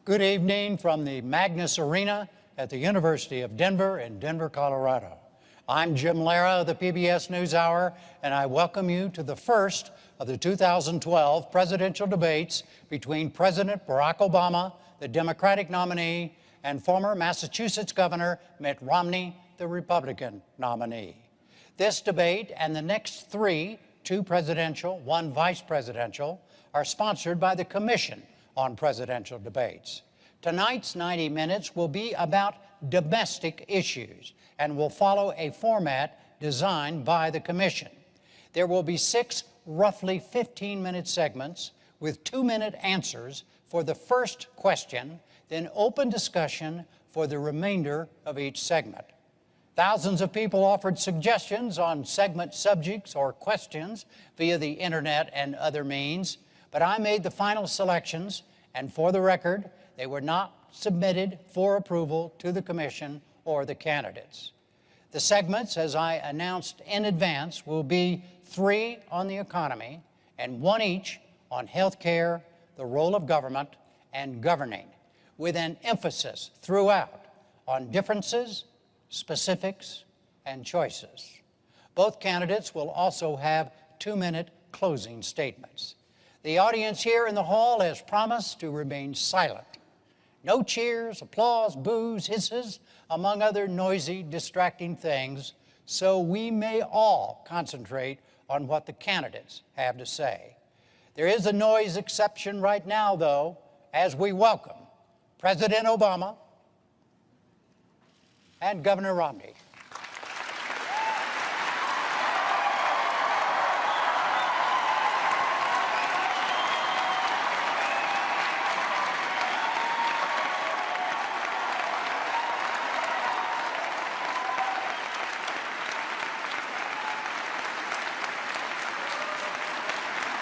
Good evening from the Magnus Arena at the University of Denver in Denver, Colorado. I'm Jim Lara of the PBS NewsHour, and I welcome you to the first of the 2012 presidential debates between President Barack Obama, the Democratic nominee, and former Massachusetts Governor Mitt Romney, the Republican nominee. This debate and the next three, two presidential, one vice presidential, are sponsored by the Commission on Presidential Debates. Tonight's 90 minutes will be about domestic issues and will follow a format designed by the Commission. There will be 6 roughly 15-minute segments with 2-minute answers for the first question, then open discussion for the remainder of each segment. Thousands of people offered suggestions on segment subjects or questions via the internet and other means, but I made the final selections, and for the record, they were not submitted for approval to the Commission or the candidates. The segments, as I announced in advance, will be 3 on the economy and 1 each on health care, the role of government, and governing, with an emphasis throughout on differences, specifics, and choices. Both candidates will also have 2-minute closing statements. The audience here in the hall has promised to remain silent. No cheers, applause, boos, hisses, among other noisy, distracting things, so we may all concentrate on what the candidates have to say. There is a noise exception right now, though, as we welcome President Obama and Governor Romney.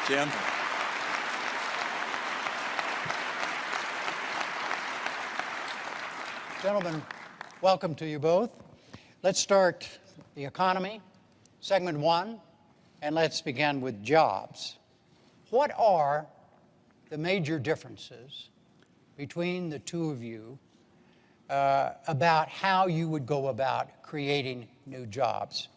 Jim. Gentlemen, welcome to you both. Let's start the economy, segment 1, and let's begin with jobs. What are the major differences between the two of you about how you would go about creating new jobs?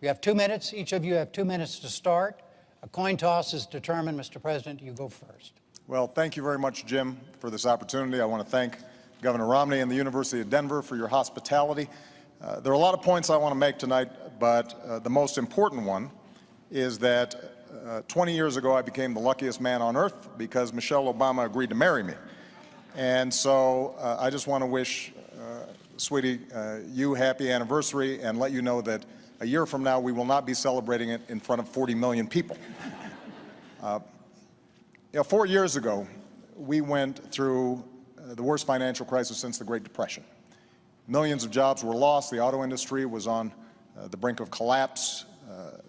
You have 2 minutes. Each of you have 2 minutes to start. A coin toss is determined. Mr. President, you go first. Well, thank you very much, Jim, for this opportunity. I want to thank Governor Romney and the University of Denver for your hospitality. There are a lot of points I want to make tonight, but the most important one is that 20 years ago I became the luckiest man on earth because Michelle Obama agreed to marry me. And so I just want to wish, sweetie, you happy anniversary and let you know that a year from now we will not be celebrating it in front of 40 million people. 4 years ago, we went through the worst financial crisis since the Great Depression. Millions of jobs were lost. The auto industry was on the brink of collapse.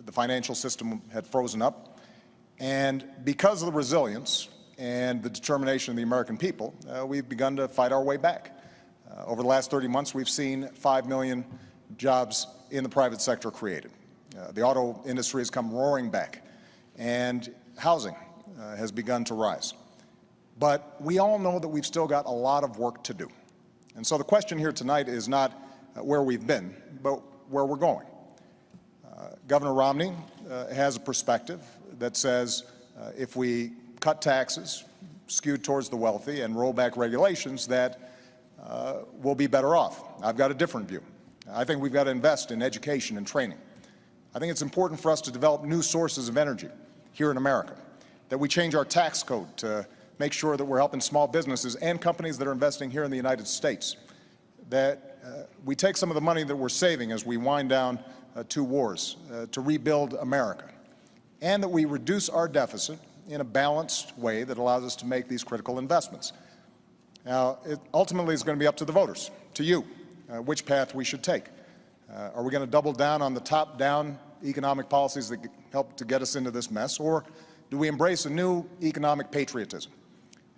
The financial system had frozen up. And because of the resilience and the determination of the American people, we've begun to fight our way back. Over the last 30 months, we've seen 5 million jobs in the private sector created. The auto industry has come roaring back, and housing has begun to rise. But we all know that we've still got a lot of work to do. And so the question here tonight is not where we've been, but where we're going. Governor Romney has a perspective that says if we cut taxes skewed towards the wealthy and roll back regulations, that we'll be better off. I've got a different view. I think we've got to invest in education and training. I think it's important for us to develop new sources of energy here in America, that we change our tax code to make sure that we're helping small businesses and companies that are investing here in the United States, that we take some of the money that we're saving as we wind down 2 wars to rebuild America, and that we reduce our deficit in a balanced way that allows us to make these critical investments. Now, it ultimately is going to be up to the voters, to you, which path we should take. Are we going to double down on the top-down economic policies that help to get us into this mess, or do we embrace a new economic patriotism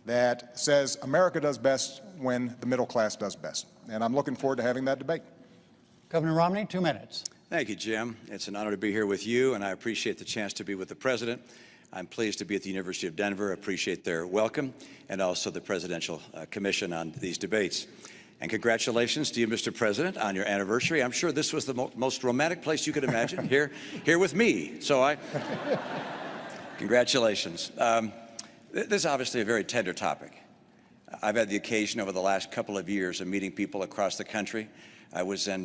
that says America does best when the middle class does best? And I'm looking forward to having that debate. Governor Romney, 2 minutes. Thank you, Jim. It's an honor to be here with you, and I appreciate the chance to be with the President. I'm pleased to be at the University of Denver, appreciate their welcome, and also the Presidential Commission on these debates. And congratulations to you, Mr. President, on your anniversary. I'm sure this was the most romantic place you could imagine, here with me. So congratulations. This is obviously a very tender topic. I've had the occasion over the last couple of years of meeting people across the country. I was in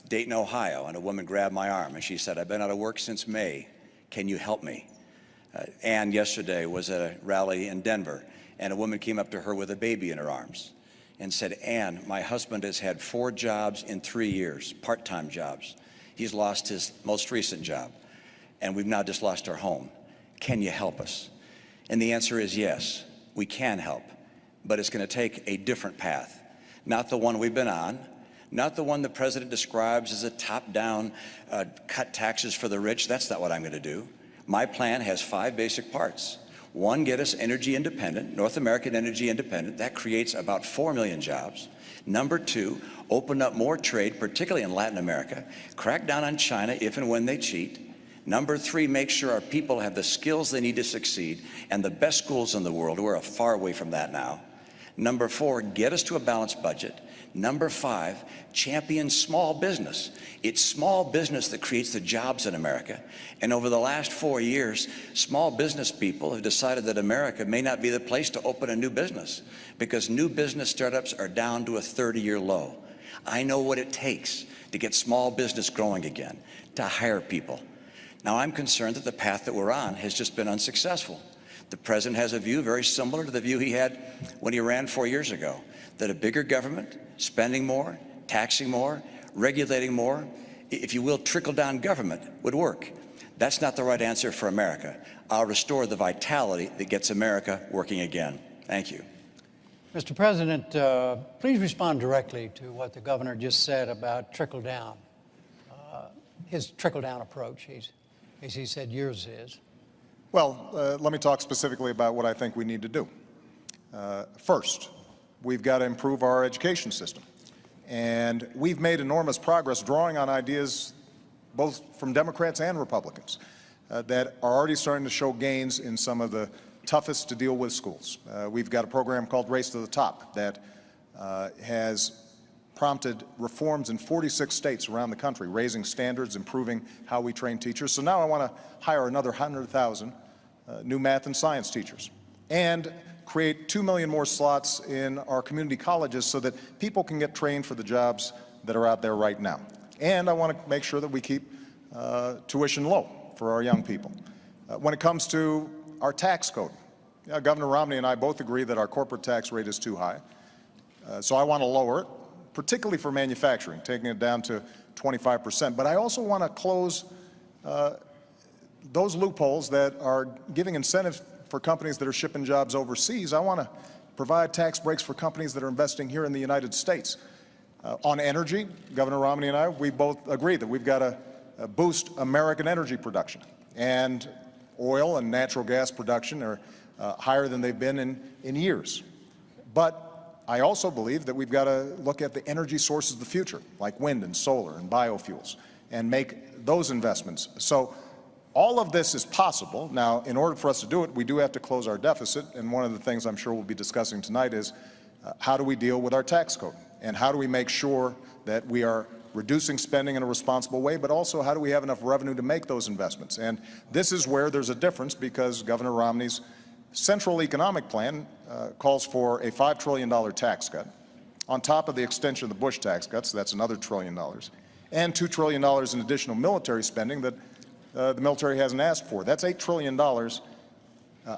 Dayton, Ohio, and a woman grabbed my arm and she said, "I've been out of work since May. Can you help me?" Ann yesterday was at a rally in Denver, and a woman came up to her with a baby in her arms and said, "Ann, my husband has had 4 jobs in 3 years, part-time jobs. He's lost his most recent job, and we've now just lost our home. Can you help us?" And the answer is yes, we can help, but it's going to take a different path, not the one we've been on, not the one the president describes as a top-down cut taxes for the rich. That's not what I'm going to do. My plan has 5 basic parts. 1, get us energy independent, North American energy independent. That creates about 4 million jobs. Number 2, open up more trade, particularly in Latin America. Crack down on China if and when they cheat. Number 3, make sure our people have the skills they need to succeed and the best schools in the world. We're far away from that now. Number 4, get us to a balanced budget. Number 5, champion small business. It's small business that creates the jobs in America. And over the last 4 years, small business people have decided that America may not be the place to open a new business because new business startups are down to a 30-year low. I know what it takes to get small business growing again, to hire people. Now, I'm concerned that the path that we're on has just been unsuccessful. The president has a view very similar to the view he had when he ran 4 years ago, that a bigger government, spending more, taxing more, regulating more, if you will, trickle-down government would work. That's not the right answer for America. I'll restore the vitality that gets America working again. Thank you. Mr. President, please respond directly to what the governor just said about trickle-down, his trickle-down approach. As he said, yours is. Well, let me talk specifically about what I think we need to do. First, we've got to improve our education system. And we've made enormous progress drawing on ideas both from Democrats and Republicans that are already starting to show gains in some of the toughest to deal with schools. We've got a program called Race to the Top that has prompted reforms in 46 states around the country, raising standards, improving how we train teachers. So now I want to hire another 100,000 new math and science teachers and create 2 million more slots in our community colleges so that people can get trained for the jobs that are out there right now. And I want to make sure that we keep tuition low for our young people. When it comes to our tax code, Governor Romney and I both agree that our corporate tax rate is too high. So I want to lower it, particularly for manufacturing, taking it down to 25%. But I also want to close those loopholes that are giving incentives for companies that are shipping jobs overseas. I want to provide tax breaks for companies that are investing here in the United States. On energy, Governor Romney and I, we both agree that we've got to boost American energy production. And oil and natural gas production are higher than they've been in years. But I also believe that we've got to look at the energy sources of the future, like wind and solar and biofuels, and make those investments. So all of this is possible. Now, in order for us to do it, we do have to close our deficit, and one of the things I'm sure we'll be discussing tonight is how do we deal with our tax code, and how do we make sure that we are reducing spending in a responsible way, but also how do we have enough revenue to make those investments. And this is where there's a difference, because Governor Romney's Central Economic Plan calls for a $5 trillion tax cut, on top of the extension of the Bush tax cuts, that's another $1 trillion, and $2 trillion in additional military spending that the military hasn't asked for. That's $8 trillion.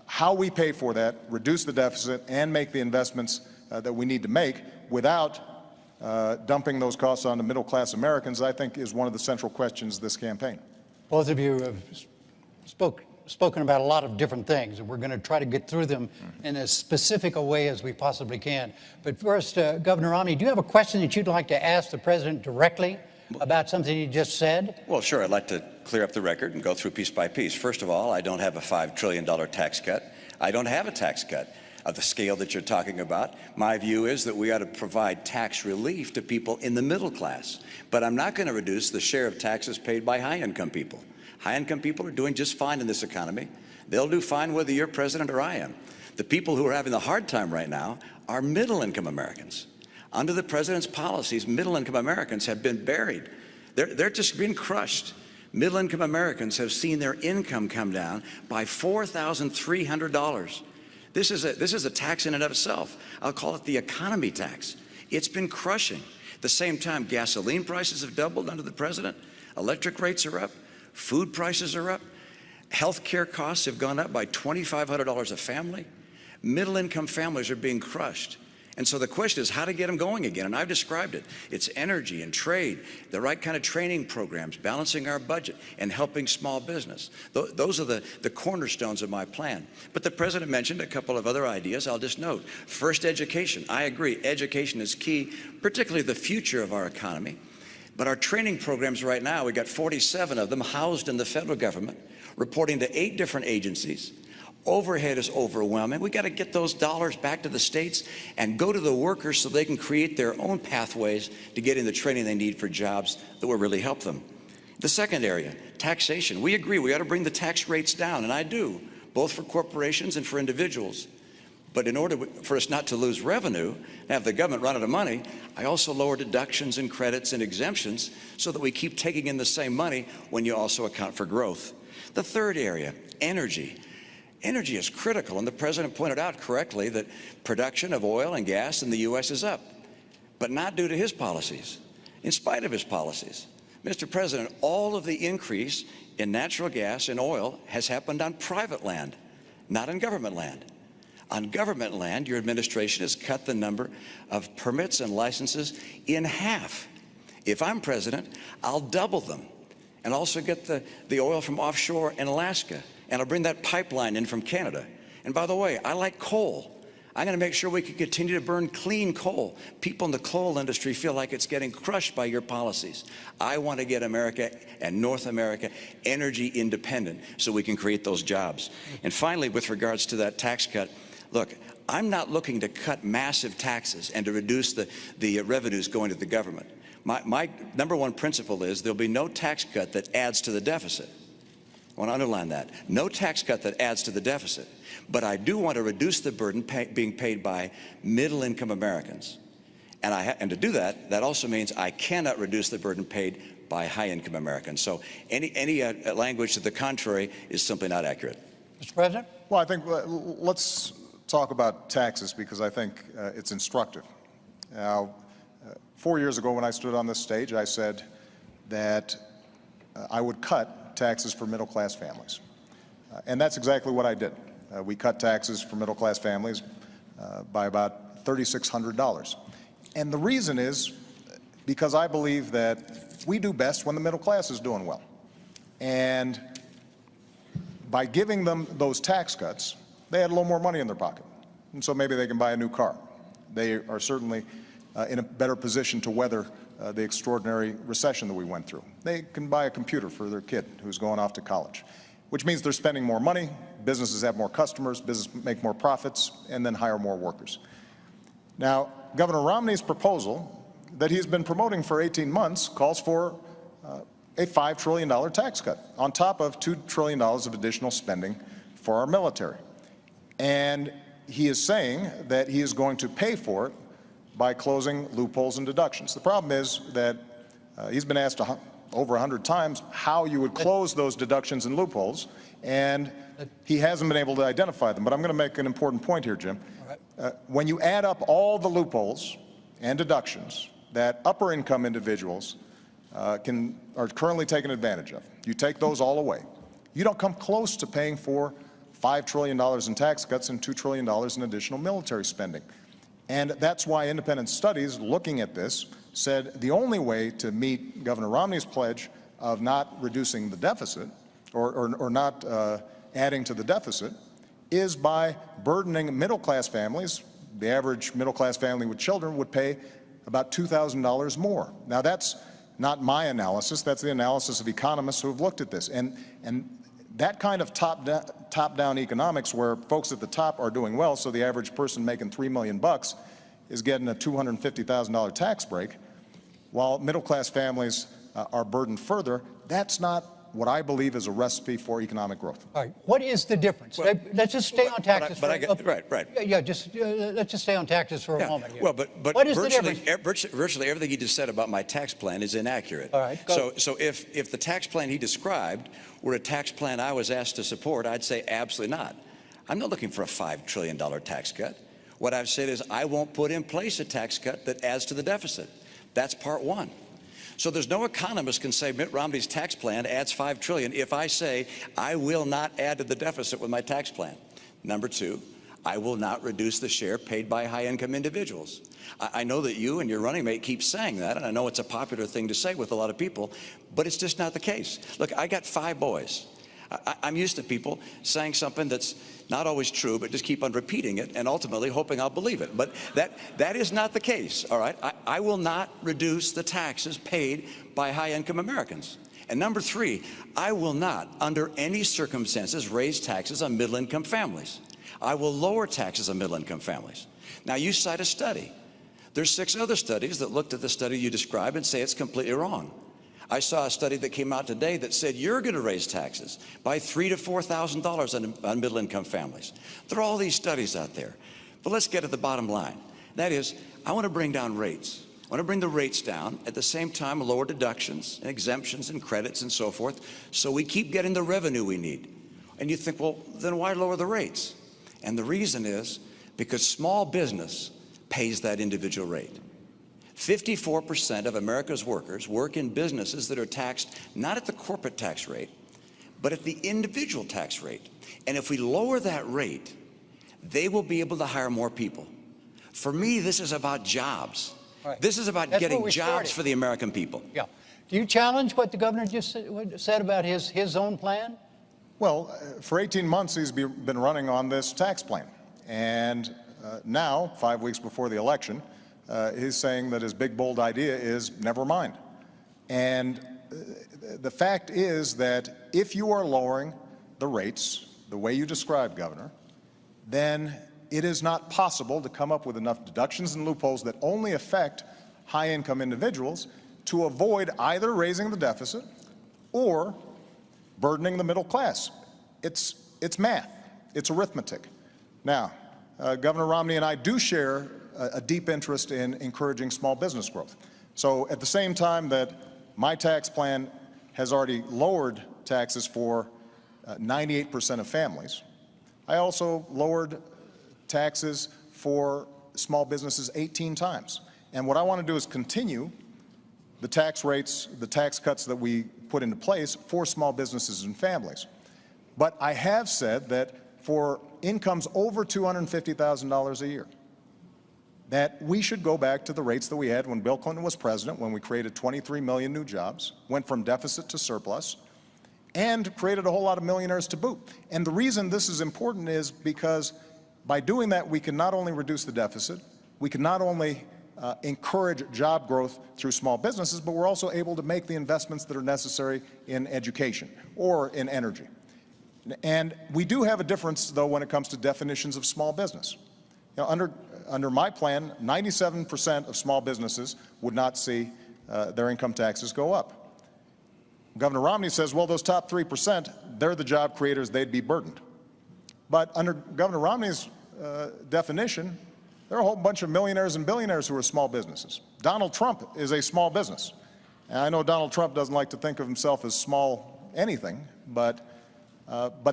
How we pay for that, reduce the deficit, and make the investments that we need to make without dumping those costs on the middle-class Americans, I think is one of the central questions of this campaign. Both of you have spoken about a lot of different things, and we're going to try to get through them in as specific a way as we possibly can. But first, Governor Romney, do you have a question that you'd like to ask the president directly about something he just said? Well, sure. I'd like to clear up the record and go through piece by piece. First of all, I don't have a $5 trillion tax cut. I don't have a tax cut of the scale that you're talking about. My view is that we ought to provide tax relief to people in the middle class. But I'm not going to reduce the share of taxes paid by high-income people. High-income people are doing just fine in this economy. They'll do fine whether you're president or I am. The people who are having the hard time right now are middle-income Americans. Under the president's policies, middle-income Americans have been buried. They're just being crushed. Middle-income Americans have seen their income come down by $4,300. This is a tax in and of itself. I'll call it the economy tax. It's been crushing. At the same time, gasoline prices have doubled under the president. Electric rates are up. Food prices are up. Health care costs have gone up by $2,500 a family. Middle-income families are being crushed. And so the question is how to get them going again. And I've described it. It's energy and trade, the right kind of training programs, balancing our budget, and helping small business. Those are the cornerstones of my plan. But the president mentioned a couple of other ideas I'll just note. First, education. I agree. Education is key, particularly the future of our economy. But our training programs right now, we got 47 of them housed in the federal government, reporting to 8 different agencies. Overhead is overwhelming. We got to get those dollars back to the states and go to the workers so they can create their own pathways to getting the training they need for jobs that will really help them. The second area, taxation. We agree we ought to bring the tax rates down, and I do, both for corporations and for individuals. But in order for us not to lose revenue and have the government run out of money, I also lower deductions and credits and exemptions so that we keep taking in the same money when you also account for growth. The third area, energy. Energy is critical, and the president pointed out correctly that production of oil and gas in the U.S. is up, but not due to his policies, in spite of his policies. Mr. President, all of the increase in natural gas and oil has happened on private land, not on government land. On government land, your administration has cut the number of permits and licenses in half. If I'm president, I'll double them and also get the oil from offshore in Alaska. And I'll bring that pipeline in from Canada. And by the way, I like coal. I'm going to make sure we can continue to burn clean coal. People in the coal industry feel like it's getting crushed by your policies. I want to get America and North America energy independent so we can create those jobs. And finally, with regards to that tax cut, look, I'm not looking to cut massive taxes and to reduce the revenues going to the government. My number one principle is there'll be no tax cut that adds to the deficit. I want to underline that. No tax cut that adds to the deficit. But I do want to reduce the burden being paid by middle-income Americans. And to do that, that also means I cannot reduce the burden paid by high-income Americans. So any language to the contrary is simply not accurate. Mr. President? Well, I think let's talk about taxes because I think it's instructive. Now, 4 years ago when I stood on this stage, I said that I would cut taxes for middle-class families. And that's exactly what I did. We cut taxes for middle-class families by about $3,600. And the reason is because I believe that we do best when the middle class is doing well. And by giving them those tax cuts, they had a little more money in their pocket. And so maybe they can buy a new car. They are certainly in a better position to weather the extraordinary recession that we went through. They can buy a computer for their kid who's going off to college, which means they're spending more money, businesses have more customers, businesses make more profits, and then hire more workers. Now, Governor Romney's proposal that he's been promoting for 18 months calls for a $5 trillion tax cut on top of $2 trillion of additional spending for our military. And he is saying that he is going to pay for it by closing loopholes and deductions. The problem is that he's been asked over 100 times how you would close those deductions and loopholes, and he hasn't been able to identify them. But I'm going to make an important point here, Jim. When you add up all the loopholes and deductions that upper income individuals are currently taking advantage of, you take those all away, you don't come close to paying for $5 trillion in tax cuts and $2 trillion in additional military spending. And that's why independent studies looking at this said the only way to meet Governor Romney's pledge of not reducing the deficit or not adding to the deficit is by burdening middle-class families. The average middle-class family with children would pay about $2,000 more. Now, that's not my analysis. That's the analysis of economists who have looked at this. And that kind of top-down economics where folks at the top are doing well, so the average person making $3 million is getting a $250,000 tax break, while middle-class families are burdened further, that's not what I believe is a recipe for economic growth. All right. What is the difference? Well, Let's just stay on taxes but I get, right. Yeah, just let's just stay on taxes for a moment here. Well, but what is the virtually, difference? virtually everything he just said about my tax plan is inaccurate. All right, go. So if the tax plan he described were a tax plan I was asked to support, I'd say absolutely not. I'm not looking for a $5 trillion tax cut. What I've said is I won't put in place a tax cut that adds to the deficit. That's part one. So there's no economist can say Mitt Romney's tax plan adds $5 trillion if I say I will not add to the deficit with my tax plan. Number two, I will not reduce the share paid by high-income individuals. I know that you and your running mate keep saying that, and I know it's a popular thing to say with a lot of people, but it's just not the case. Look, I got 5 boys. I'm used to people saying something that's not always true, but just keep on repeating it and ultimately hoping I'll believe it. But that is not the case, all right? I will not reduce the taxes paid by high-income Americans. And number 3, I will not, under any circumstances, raise taxes on middle-income families. I will lower taxes on middle-income families. Now, you cite a study. There's 6 other studies that looked at the study you described and say it's completely wrong. I saw a study that came out today that said you're going to raise taxes by $3,000 to $4,000 on middle-income families. There are all these studies out there. But let's get to the bottom line. That is, I want to bring down rates. I want to bring the rates down, at the same time lower deductions and exemptions and credits and so forth, so we keep getting the revenue we need. And you think, well, then why lower the rates? And the reason is because small business pays that individual rate. 54% of America's workers work in businesses that are taxed not at the corporate tax rate, but at the individual tax rate. And if we lower that rate, they will be able to hire more people. For me, this is about jobs. Right. This is about getting jobs for the American people. Yeah. Do you challenge what the governor just said about his own plan? Well, for 18 months, he's been running on this tax plan. And now, 5 weeks before the election, he's saying that his big, bold idea is never mind. And the fact is that if you are lowering the rates the way you described, Governor, then it is not possible to come up with enough deductions and loopholes that only affect high-income individuals to avoid either raising the deficit or burdening the middle class. It's math. It's arithmetic. Now, Governor Romney and I do share a deep interest in encouraging small business growth. So at the same time that my tax plan has already lowered taxes for 98% of families, I also lowered taxes for small businesses 18 times. And what I want to do is continue the tax rates, the tax cuts that we put into place for small businesses and families. But I have said that for incomes over $250,000 a year, that we should go back to the rates that we had when Bill Clinton was president, when we created 23 million new jobs, went from deficit to surplus, and created a whole lot of millionaires to boot. And the reason this is important is because by doing that, we can not only reduce the deficit, we can not only encourage job growth through small businesses, but we're also able to make the investments that are necessary in education or in energy. And we do have a difference, though, when it comes to definitions of small business. You know, under my plan, 97% of small businesses would not see their income taxes go up. Governor Romney says, well, those top 3%, they're the job creators, they'd be burdened. But under Governor Romney's definition, there are a whole bunch of millionaires and billionaires who are small businesses. Donald Trump is a small business. And I know Donald Trump doesn't like to think of himself as small anything, but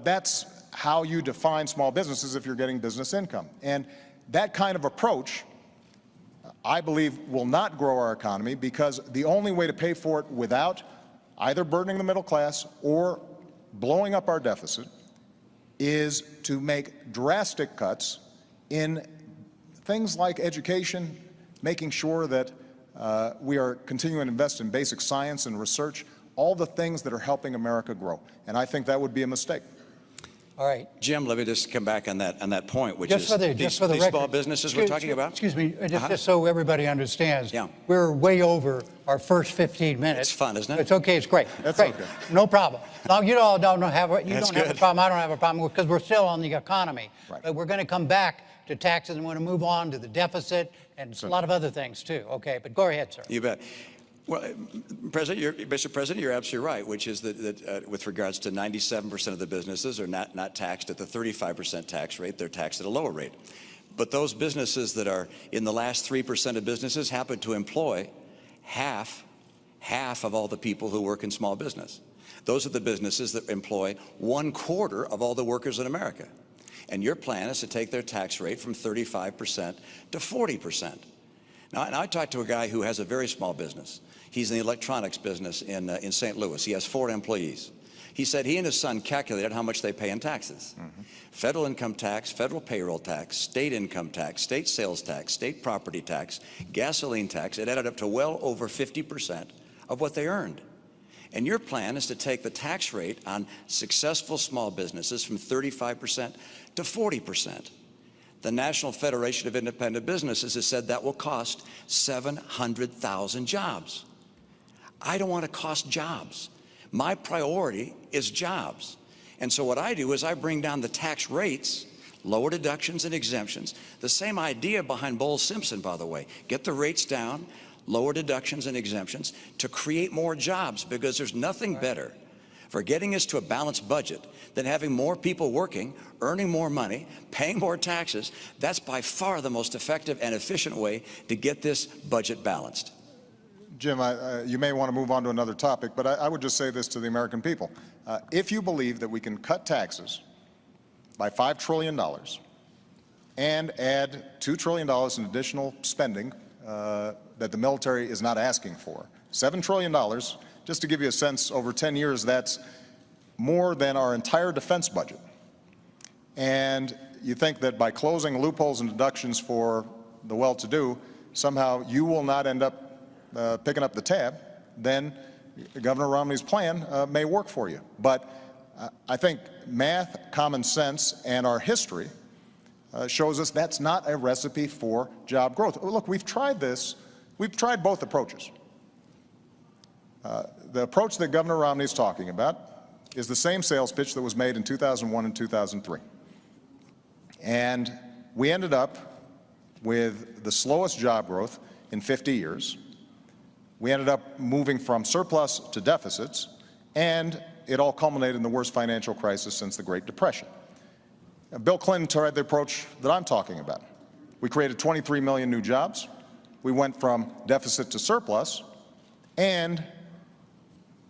that's how you define small businesses if you're getting business income. And that kind of approach, I believe, will not grow our economy, because the only way to pay for it without either burdening the middle class or blowing up our deficit is to make drastic cuts in things like education, making sure that we are continuing to invest in basic science and research, all the things that are helping America grow. And I think that would be a mistake. All right. Jim, let me just come back on that point, which Just is for the these record, small businesses we're talking about. Excuse me, just so everybody understands. Yeah. We're way over our first 15 minutes. It's fun, isn't it? It's okay. It's great. That's great. okay. No problem. Now, you all don't have a good. problem. I don't have a problem, because we're still on the economy. Right. But we're going to come back to taxes, and we're going to move on to the deficit and a lot of other things too. Okay, but go ahead, sir. You bet. Well, Mr. President, you're absolutely right, which is that with regards to 97% of the businesses are not taxed at the 35% tax rate. They're taxed at a lower rate. But those businesses that are in the last 3% of businesses happen to employ half of all the people who work in small business. Those are the businesses that employ 1/4 of all the workers in America. And your plan is to take their tax rate from 35% to 40%. Now, and I talked to a guy who has a very small business. He's in the electronics business in St. Louis. He has 4 employees. He said he and his son calculated how much they pay in taxes. Federal income tax, federal payroll tax, state income tax, state sales tax, state property tax, gasoline tax. It added up to well over 50% of what they earned. And your plan is to take the tax rate on successful small businesses from 35% to 40%. The National Federation of Independent Businesses has said that will cost 700,000 jobs. I don't want to cost jobs. My priority is jobs. And so what I do is I bring down the tax rates, lower deductions and exemptions. The same idea behind Bowles-Simpson, by the way. Get the rates down, lower deductions and exemptions to create more jobs, because there's nothing better for getting us to a balanced budget than having more people working, earning more money, paying more taxes. That's by far the most effective and efficient way to get this budget balanced. Jim, you may want to move on to another topic, but I would just say this to the American people. If you believe that we can cut taxes by $5 trillion and add $2 trillion in additional spending that the military is not asking for, $7 trillion, just to give you a sense, over 10 years, that's more than our entire defense budget. And you think that by closing loopholes and deductions for the well-to-do, somehow you will not end up picking up the tab, then Governor Romney's plan may work for you. But I think math, common sense, and our history shows us that's not a recipe for job growth. Look, we've tried this. We've tried both approaches. The approach that Governor Romney is talking about is the same sales pitch that was made in 2001 and 2003. And we ended up with the slowest job growth in 50 years. We ended up moving from surplus to deficits, and it all culminated in the worst financial crisis since the Great Depression. Bill Clinton tried the approach that I'm talking about. We created 23 million new jobs. We went from deficit to surplus, and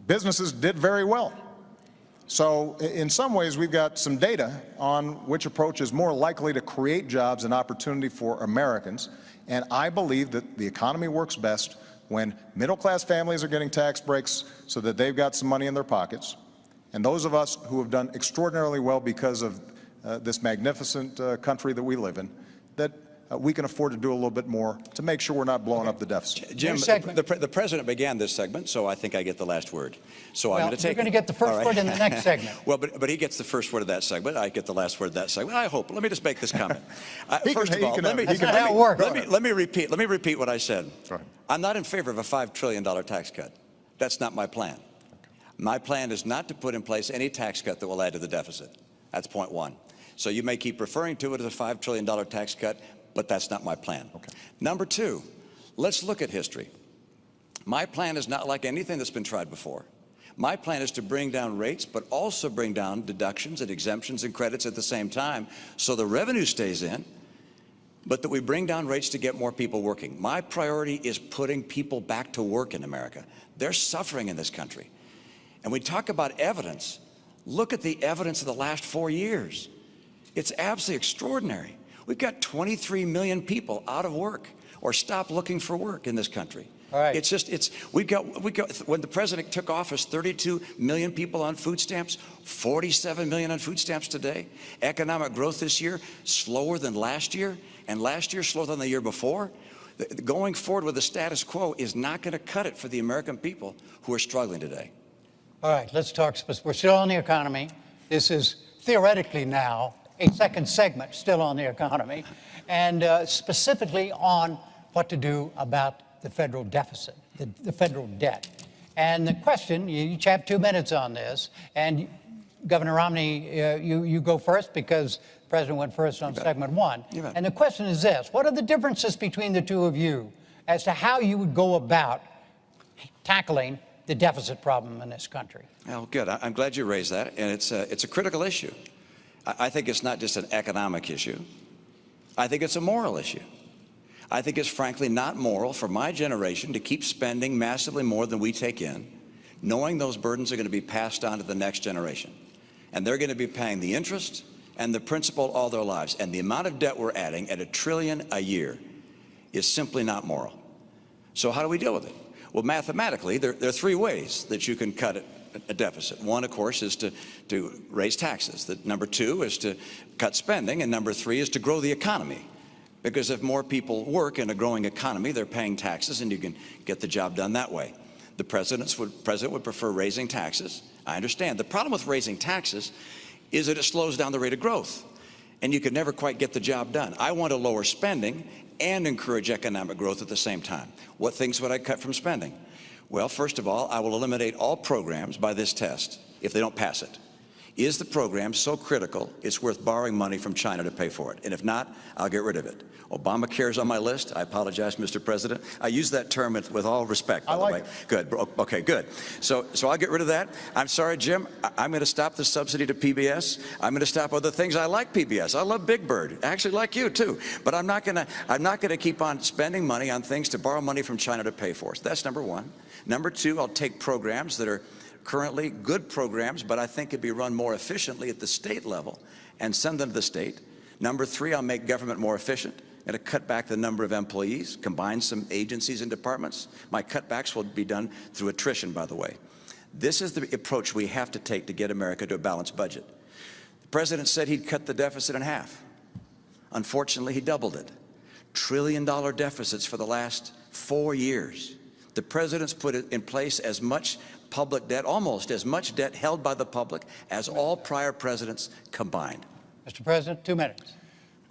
businesses did very well. So in some ways, we've got some data on which approach is more likely to create jobs and opportunity for Americans. And I believe that the economy works best when middle-class families are getting tax breaks so that they've got some money in their pockets. And those of us who have done extraordinarily well because of this magnificent country that we live in, that we can afford to do a little bit more to make sure we're not blowing up the deficit. Jim, the President began this segment, so I think I get the last word. So I'm going to take You're going to get the first word in the next segment. Well, but he gets the first word of that segment. I get the last word of that segment. I hope. Let me just make this comment. First of all, let me repeat what I said. I'm not in favor of a $5 trillion tax cut. That's not my plan. My plan is not to put in place any tax cut that will add to the deficit. That's point one. So you may keep referring to it as a $5 trillion tax cut, but that's not my plan. Okay. Number two, let's look at history. My plan is not like anything that's been tried before. My plan is to bring down rates, but also bring down deductions and exemptions and credits at the same time, so the revenue stays in, but that we bring down rates to get more people working. My priority is putting people back to work in America. They're suffering in this country. And we talk about evidence. Look at the evidence of the last 4 years. It's absolutely extraordinary. We've got 23 million people out of work or stopped looking for work in this country. All right. We've got, when the president took office, 32 million people on food stamps, 47 million on food stamps today. Economic growth this year, slower than last year, and last year slower than the year before. Going forward with the status quo is not going to cut it for the American people who are struggling today. All right, let's talk. We're still on the economy. This is theoretically now a second segment still on the economy, and specifically on what to do about the federal deficit, the federal debt. And the question, you each have 2 minutes on this, and Governor Romney, you go first because the President went first on segment one. And the question is this: what are the differences between the two of you as to how you would go about tackling the deficit problem in this country? Well, good. I'm glad you raised that, and it's a critical issue. I think it's not just an economic issue. I think it's a moral issue. I think it's frankly not moral for my generation to keep spending massively more than we take in, knowing those burdens are going to be passed on to the next generation. And they're going to be paying the interest and the principal all their lives. And the amount of debt we're adding at $1 trillion a year is simply not moral. So how do we deal with it? Well, mathematically, there are three ways that you can cut a deficit. One, of course, is to raise taxes. Number two is to cut spending. And number three is to grow the economy. Because if more people work in a growing economy, they're paying taxes, and you can get the job done that way. The president would prefer raising taxes. I understand. The problem with raising taxes is that it slows down the rate of growth, and you can never quite get the job done. I want to lower spending and encourage economic growth at the same time. What things would I cut from spending? Well, first of all, I will eliminate all programs by this test if they don't pass it. Is the program so critical it's worth borrowing money from China to pay for it? And if not, I'll get rid of it. Obamacare is on my list. I apologize, Mr. President. I use that term with all respect, by the way. Good. Okay, good. So I'll get rid of that. I'm sorry, Jim. I'm going to stop the subsidy to PBS. I'm going to stop other things. I like PBS. I love Big Bird. I actually like you too. But I'm not going to keep on spending money on things to borrow money from China to pay for. So that's number one. Number two, I'll take programs that are currently good programs, but I think could be run more efficiently at the state level and send them to the state. Number three, I'll make government more efficient. I'm going to cut back the number of employees, combine some agencies and departments. My cutbacks will be done through attrition, by the way. This is the approach we have to take to get America to a balanced budget. The president said he'd cut the deficit in half. Unfortunately, he doubled it. $1 trillion deficits for the last 4 years. The president's put in place as much public debt, almost as much debt held by the public as all prior presidents combined. Mr. President, 2 minutes.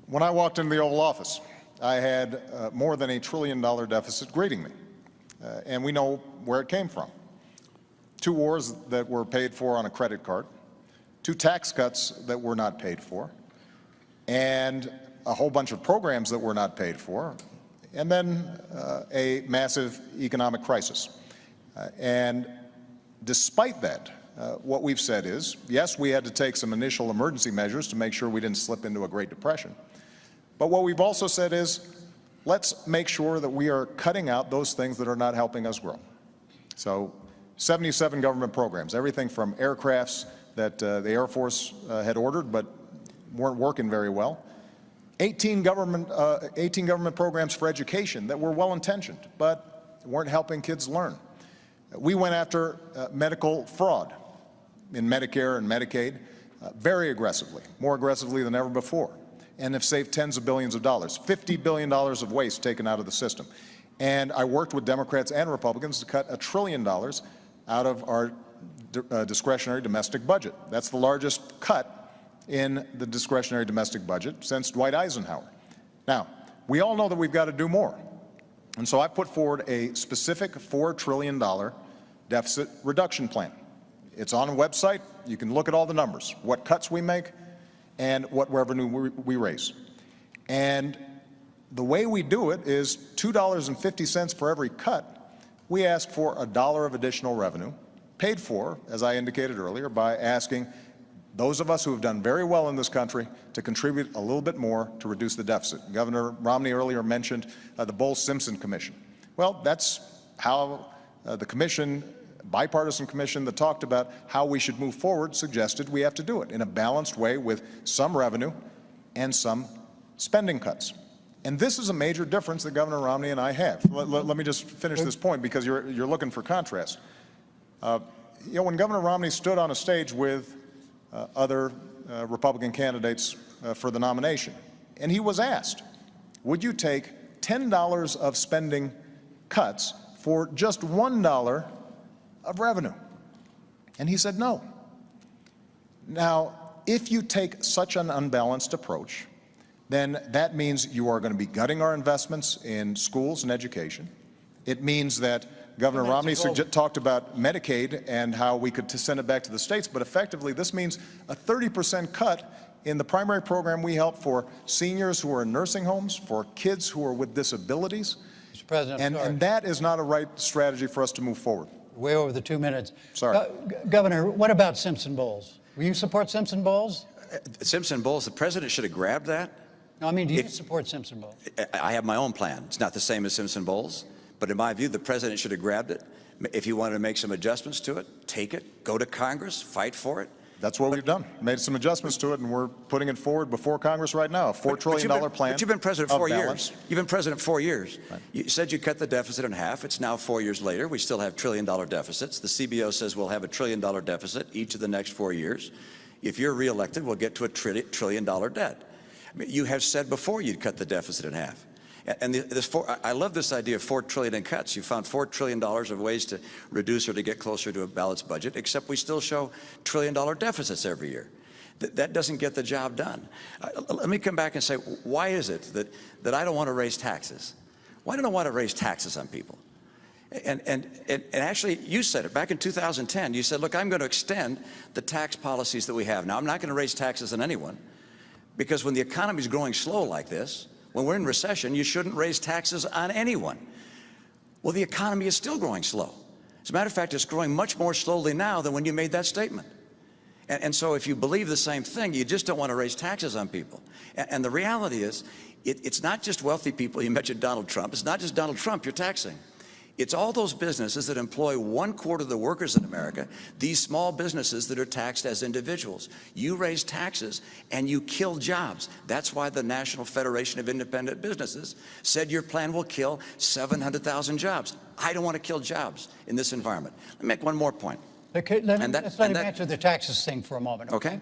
When I walked into the Oval Office, I had more than $1 trillion deficit greeting me. And we know where it came from. 2 wars that were paid for on a credit card, 2 tax cuts that were not paid for, and a whole bunch of programs that were not paid for, and then a massive economic crisis. And despite that, what we've said is, yes, we had to take some initial emergency measures to make sure we didn't slip into a Great Depression. But what we've also said is, let's make sure that we are cutting out those things that are not helping us grow. So 77 government programs, everything from aircrafts that the Air Force had ordered but weren't working very well. 18 government programs for education that were well-intentioned but weren't helping kids learn. We went after medical fraud in Medicare and Medicaid very aggressively, more aggressively than ever before, and have saved tens of billions of dollars, $50 billion of waste taken out of the system. And I worked with Democrats and Republicans to cut $1 trillion out of our discretionary domestic budget. That's the largest cut in the discretionary domestic budget since Dwight Eisenhower. Now, we all know that we've got to do more. And so I put forward a specific $4 trillion deficit reduction plan. It's on a website. You can look at all the numbers, what cuts we make and what revenue we raise. And the way we do it is $2.50 for every cut. We ask for $1 of additional revenue, paid for, as I indicated earlier, by asking those of us who have done very well in this country to contribute a little bit more to reduce the deficit. Governor Romney earlier mentioned the Bowles-Simpson Commission. Well, that's how the commission, bipartisan commission that talked about how we should move forward, suggested we have to do it in a balanced way with some revenue and some spending cuts. And this is a major difference that Governor Romney and I have. Let me just finish this point because you're looking for contrast. When Governor Romney stood on a stage with other Republican candidates for the nomination, and he was asked, would you take $10 of spending cuts for just $1 of revenue? And he said no. Now, if you take such an unbalanced approach, then that means you are going to be gutting our investments in schools and education. It means that Governor Romney talked about Medicaid and how we could send it back to the states, but effectively this means a 30% cut In the primary program, we help for seniors who are in nursing homes, for kids who are with disabilities. Mr. President, And that is not a right strategy for us to move forward. way over the 2 minutes. Sorry. Governor, what about Simpson Bowles? Will you support Simpson Bowles? Simpson Bowles, the president should have grabbed that. No, I mean, do you support Simpson Bowles? I have my own plan. It's not the same as Simpson Bowles, but in my view, the president should have grabbed it. If he wanted to make some adjustments to it, take it, go to Congress, fight for it. That's what we've done. Made some adjustments to it, and we're putting it forward before Congress right now, a $4 trillion plan. But you've been president of 4 balance. years. You've been president 4 years. Right. You said you cut the deficit in half. It's now 4 years later. We still have trillion-dollar deficits. The CBO says we'll have a trillion-dollar deficit each of the next 4 years. If you're reelected, we'll get to a trillion-dollar debt. I mean, you have said before you'd cut the deficit in half. And I love this idea of $4 trillion in cuts. You found $4 trillion of ways to reduce or to get closer to a balanced budget, except we still show trillion-dollar deficits every year. That doesn't get the job done. Let me come back and say, why is it that I don't want to raise taxes? Why don't I want to raise taxes on people? And actually, you said it back in 2010. You said, look, I'm going to extend the tax policies that we have. Now, I'm not going to raise taxes on anyone, because when the economy is growing slow like this, when we're in recession, you shouldn't raise taxes on anyone. Well, the economy is still growing slow. As a matter of fact, it's growing much more slowly now than when you made that statement. And so if you believe the same thing, you just don't want to raise taxes on people. And the reality is, it's not just wealthy people. You mentioned Donald Trump. It's not just Donald Trump you're taxing. It's all those businesses that employ 1/4 of the workers in America, these small businesses that are taxed as individuals. You raise taxes and you kill jobs. That's why the National Federation of Independent Businesses said your plan will kill 700,000 jobs. I don't want to kill jobs in this environment. Let me make one more point. Okay, let's let him answer the taxes thing for a moment. Okay.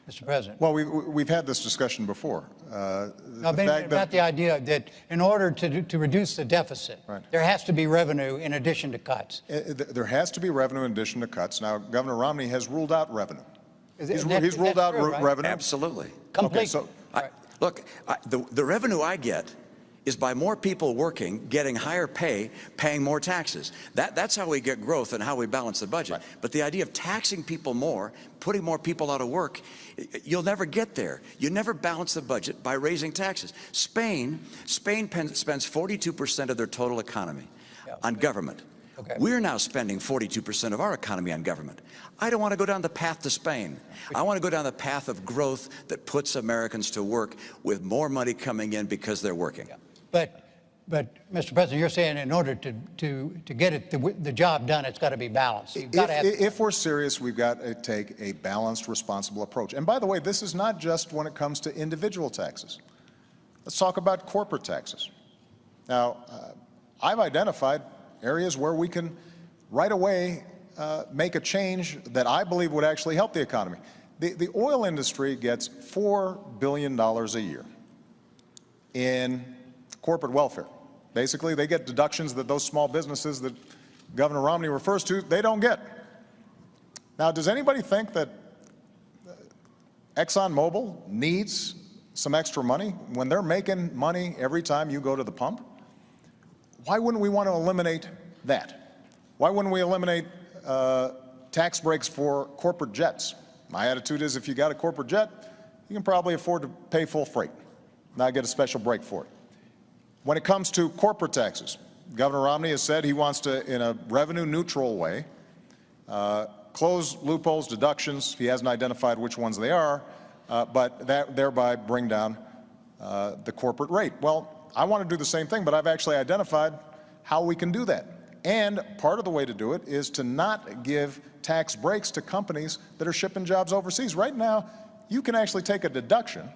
Mr. President. Well, we've had this discussion before. About the idea that in order to reduce the deficit, right, there has to be revenue in addition to cuts. There has to be revenue in addition to cuts. Now, Governor Romney has ruled out revenue. He's ruled out revenue. Absolutely. Completely. Okay, so look, the revenue I get is by more people working, getting higher pay, paying more taxes. That's how we get growth and how we balance the budget. Right. But the idea of taxing people more, putting more people out of work, you'll never get there. You never balance the budget by raising taxes. Spain spends 42% of their total economy on government. Okay. We're now spending 42% of our economy on government. I don't want to go down the path to Spain. I want to go down the path of growth that puts Americans to work with more money coming in because they're working. Yeah. But Mr. President, you're saying in order to get the job done, it's got to be balanced. You've got to have, if we're serious, we've got to take a balanced, responsible approach. And by the way, this is not just when it comes to individual taxes. Let's talk about corporate taxes. Now, I've identified areas where we can right away make a change that I believe would actually help the economy. The oil industry gets $4 billion a year in corporate welfare. Basically, they get deductions that those small businesses that Governor Romney refers to, they don't get. Now, does anybody think that ExxonMobil needs some extra money when they're making money every time you go to the pump? Why wouldn't we want to eliminate that? Why wouldn't we eliminate tax breaks for corporate jets? My attitude is if you got a corporate jet, you can probably afford to pay full freight, not get a special break for it. When it comes to corporate taxes, Governor Romney has said he wants to, in a revenue-neutral way, close loopholes, deductions. He hasn't identified which ones they are, but thereby bring down the corporate rate. Well, I want to do the same thing, but I've actually identified how we can do that. And part of the way to do it is to not give tax breaks to companies that are shipping jobs overseas. Right now, you can actually take a deduction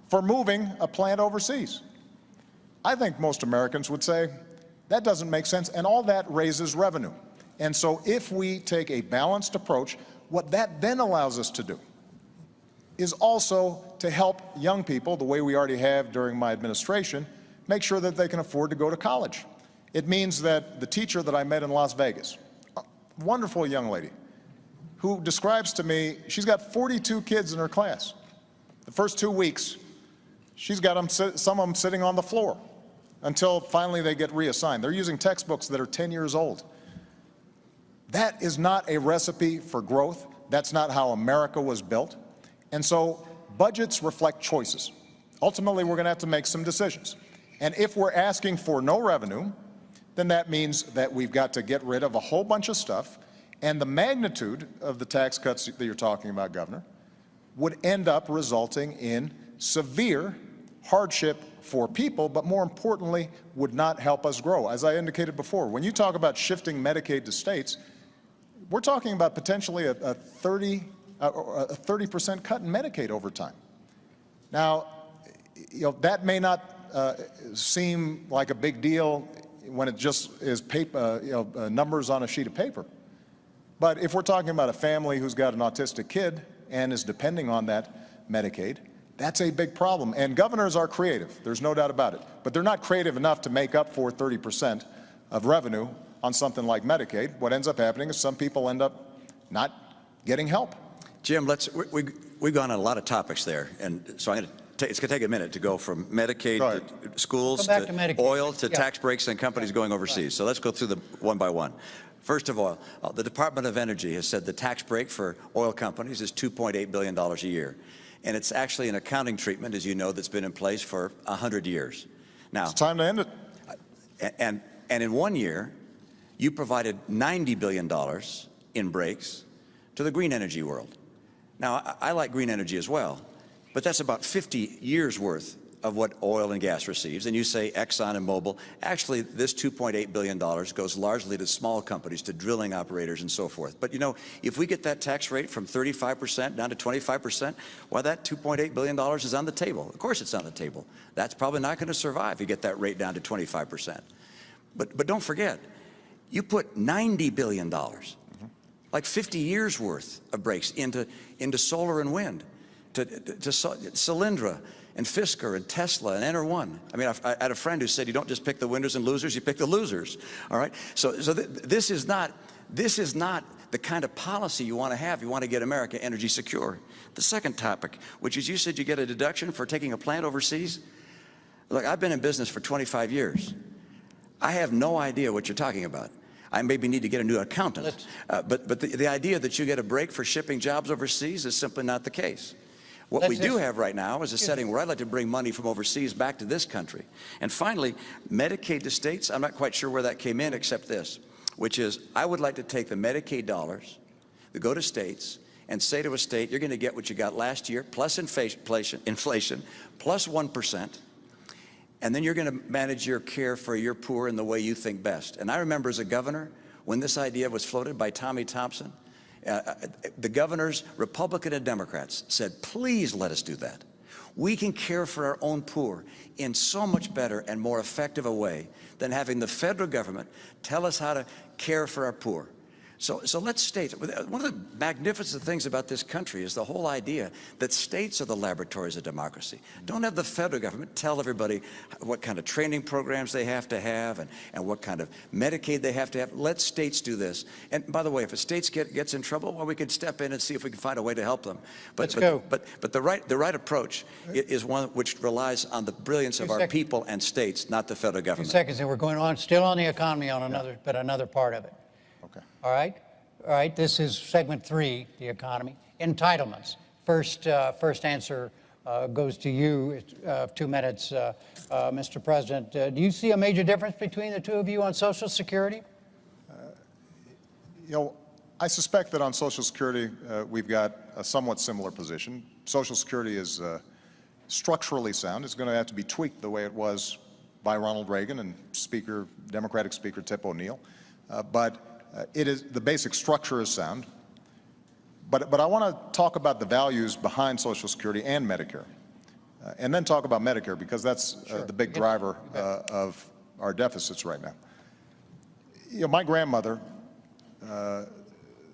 for moving a plant overseas. I think most Americans would say that doesn't make sense, and all that raises revenue. And so if we take a balanced approach, what that then allows us to do is also to help young people, the way we already have during my administration, make sure that they can afford to go to college. It means that the teacher that I met in Las Vegas, a wonderful young lady, who describes to me, she's got 42 kids in her class. The first 2 weeks, she's got some of them sitting on the floor until finally they get reassigned. They're using textbooks that are 10 years old. That is not a recipe for growth. That's not how America was built. And so budgets reflect choices. Ultimately, we're going to have to make some decisions. And if we're asking for no revenue, then that means that we've got to get rid of a whole bunch of stuff, and the magnitude of the tax cuts that you're talking about, Governor, would end up resulting in severe hardship for people, but more importantly, would not help us grow. As I indicated before, when you talk about shifting Medicaid to states, we're talking about potentially a 30% cut in Medicaid over time. Now, that may not seem like a big deal when it just is paper, numbers on a sheet of paper. But if we're talking about a family who's got an autistic kid and is depending on that Medicaid, that's a big problem. And governors are creative, there's no doubt about it. But they're not creative enough to make up for 30% of revenue on something like Medicaid. What ends up happening is some people end up not getting help. Jim, we've gone on a lot of topics there, and so it's going to take a minute to go from Medicaid to schools to oil to tax breaks and companies going overseas. Right. So let's go through them one by one. First of all, the Department of Energy has said the tax break for oil companies is $2.8 billion a year. And it's actually an accounting treatment, as you know, that's been in place for 100 years. Now, it's time to end it. And in 1 year, you provided $90 billion in breaks to the green energy world. Now, I like green energy as well, but that's about 50 years worth of what oil and gas receives. And you say Exxon and Mobil. Actually, this $2.8 billion goes largely to small companies, to drilling operators and so forth. But if we get that tax rate from 35% down to 25%, well, that $2.8 billion is on the table. Of course it's on the table. That's probably not going to survive if you get that rate down to 25%. But don't forget, you put $90 billion, like 50 years worth of breaks into solar and wind, to Solyndra, and Fisker and Tesla and Enter1. I mean, I had a friend who said you don't just pick the winners and losers, you pick the losers. All right. So this is not the kind of policy you want to have. You want to get America energy secure. The second topic, which is you said you get a deduction for taking a plant overseas. Look, I've been in business for 25 years. I have no idea what you're talking about. I maybe need to get a new accountant. But the idea that you get a break for shipping jobs overseas is simply not the case. What we do have right now is a setting where I'd like to bring money from overseas back to this country. And finally, Medicaid to states, I'm not quite sure where that came in except this, which is I would like to take the Medicaid dollars that go to states and say to a state, you're going to get what you got last year, plus inflation, plus 1%, and then you're going to manage your care for your poor in the way you think best. And I remember as a governor, when this idea was floated by Tommy Thompson, the governors, Republican and Democrats, said, please let us do that. We can care for our own poor in so much better and more effective a way than having the federal government tell us how to care for our poor. So let's state, one of the magnificent things about this country is the whole idea that states are the laboratories of democracy. Don't have the federal government tell everybody what kind of training programs they have to have and what kind of Medicaid they have to have. Let states do this. And by the way, if a state gets in trouble, well, we can step in and see if we can find a way to help them. But the right approach is one which relies on the brilliance of our people and states, not the federal government. 2 seconds, and we're going on still on the economy on another part of it. Okay. All right. This is segment 3, the economy. Entitlements. First answer goes to you. 2 minutes, Mr. President. Do you see a major difference between the two of you on Social Security? I suspect that on Social Security we've got a somewhat similar position. Social Security is structurally sound. It's going to have to be tweaked the way it was by Ronald Reagan and Democratic Speaker Tip O'Neill. The basic structure is sound, but I want to talk about the values behind Social Security and Medicare, and then talk about Medicare because that's the big driver of our deficits right now. My grandmother,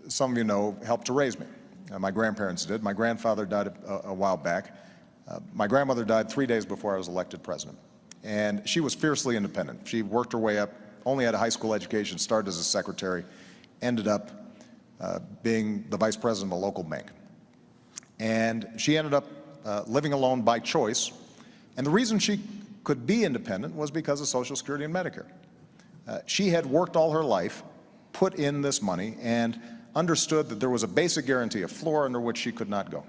some of you know, helped to raise me. My grandparents did. My grandfather died a while back. My grandmother died 3 days before I was elected president, and she was fiercely independent. She worked her way up. Only had a high school education, started as a secretary, ended up being the vice president of a local bank. And she ended up living alone by choice. And the reason she could be independent was because of Social Security and Medicare. She had worked all her life, put in this money, and understood that there was a basic guarantee, a floor under which she could not go.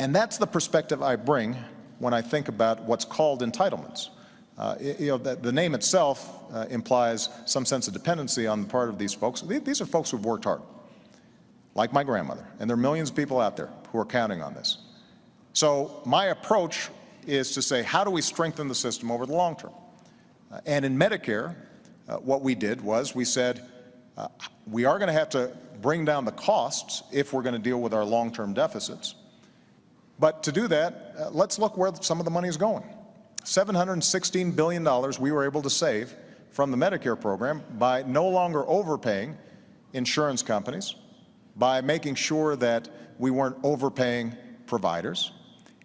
And that's the perspective I bring when I think about what's called entitlements. The name itself implies some sense of dependency on the part of these folks. These are folks who've worked hard, like my grandmother, and there are millions of people out there who are counting on this. So my approach is to say, how do we strengthen the system over the long term? And in Medicare, what we did was we said, we are going to have to bring down the costs if we're going to deal with our long-term deficits. But to do that, let's look where some of the money is going. $716 billion we were able to save from the Medicare program by no longer overpaying insurance companies, by making sure that we weren't overpaying providers.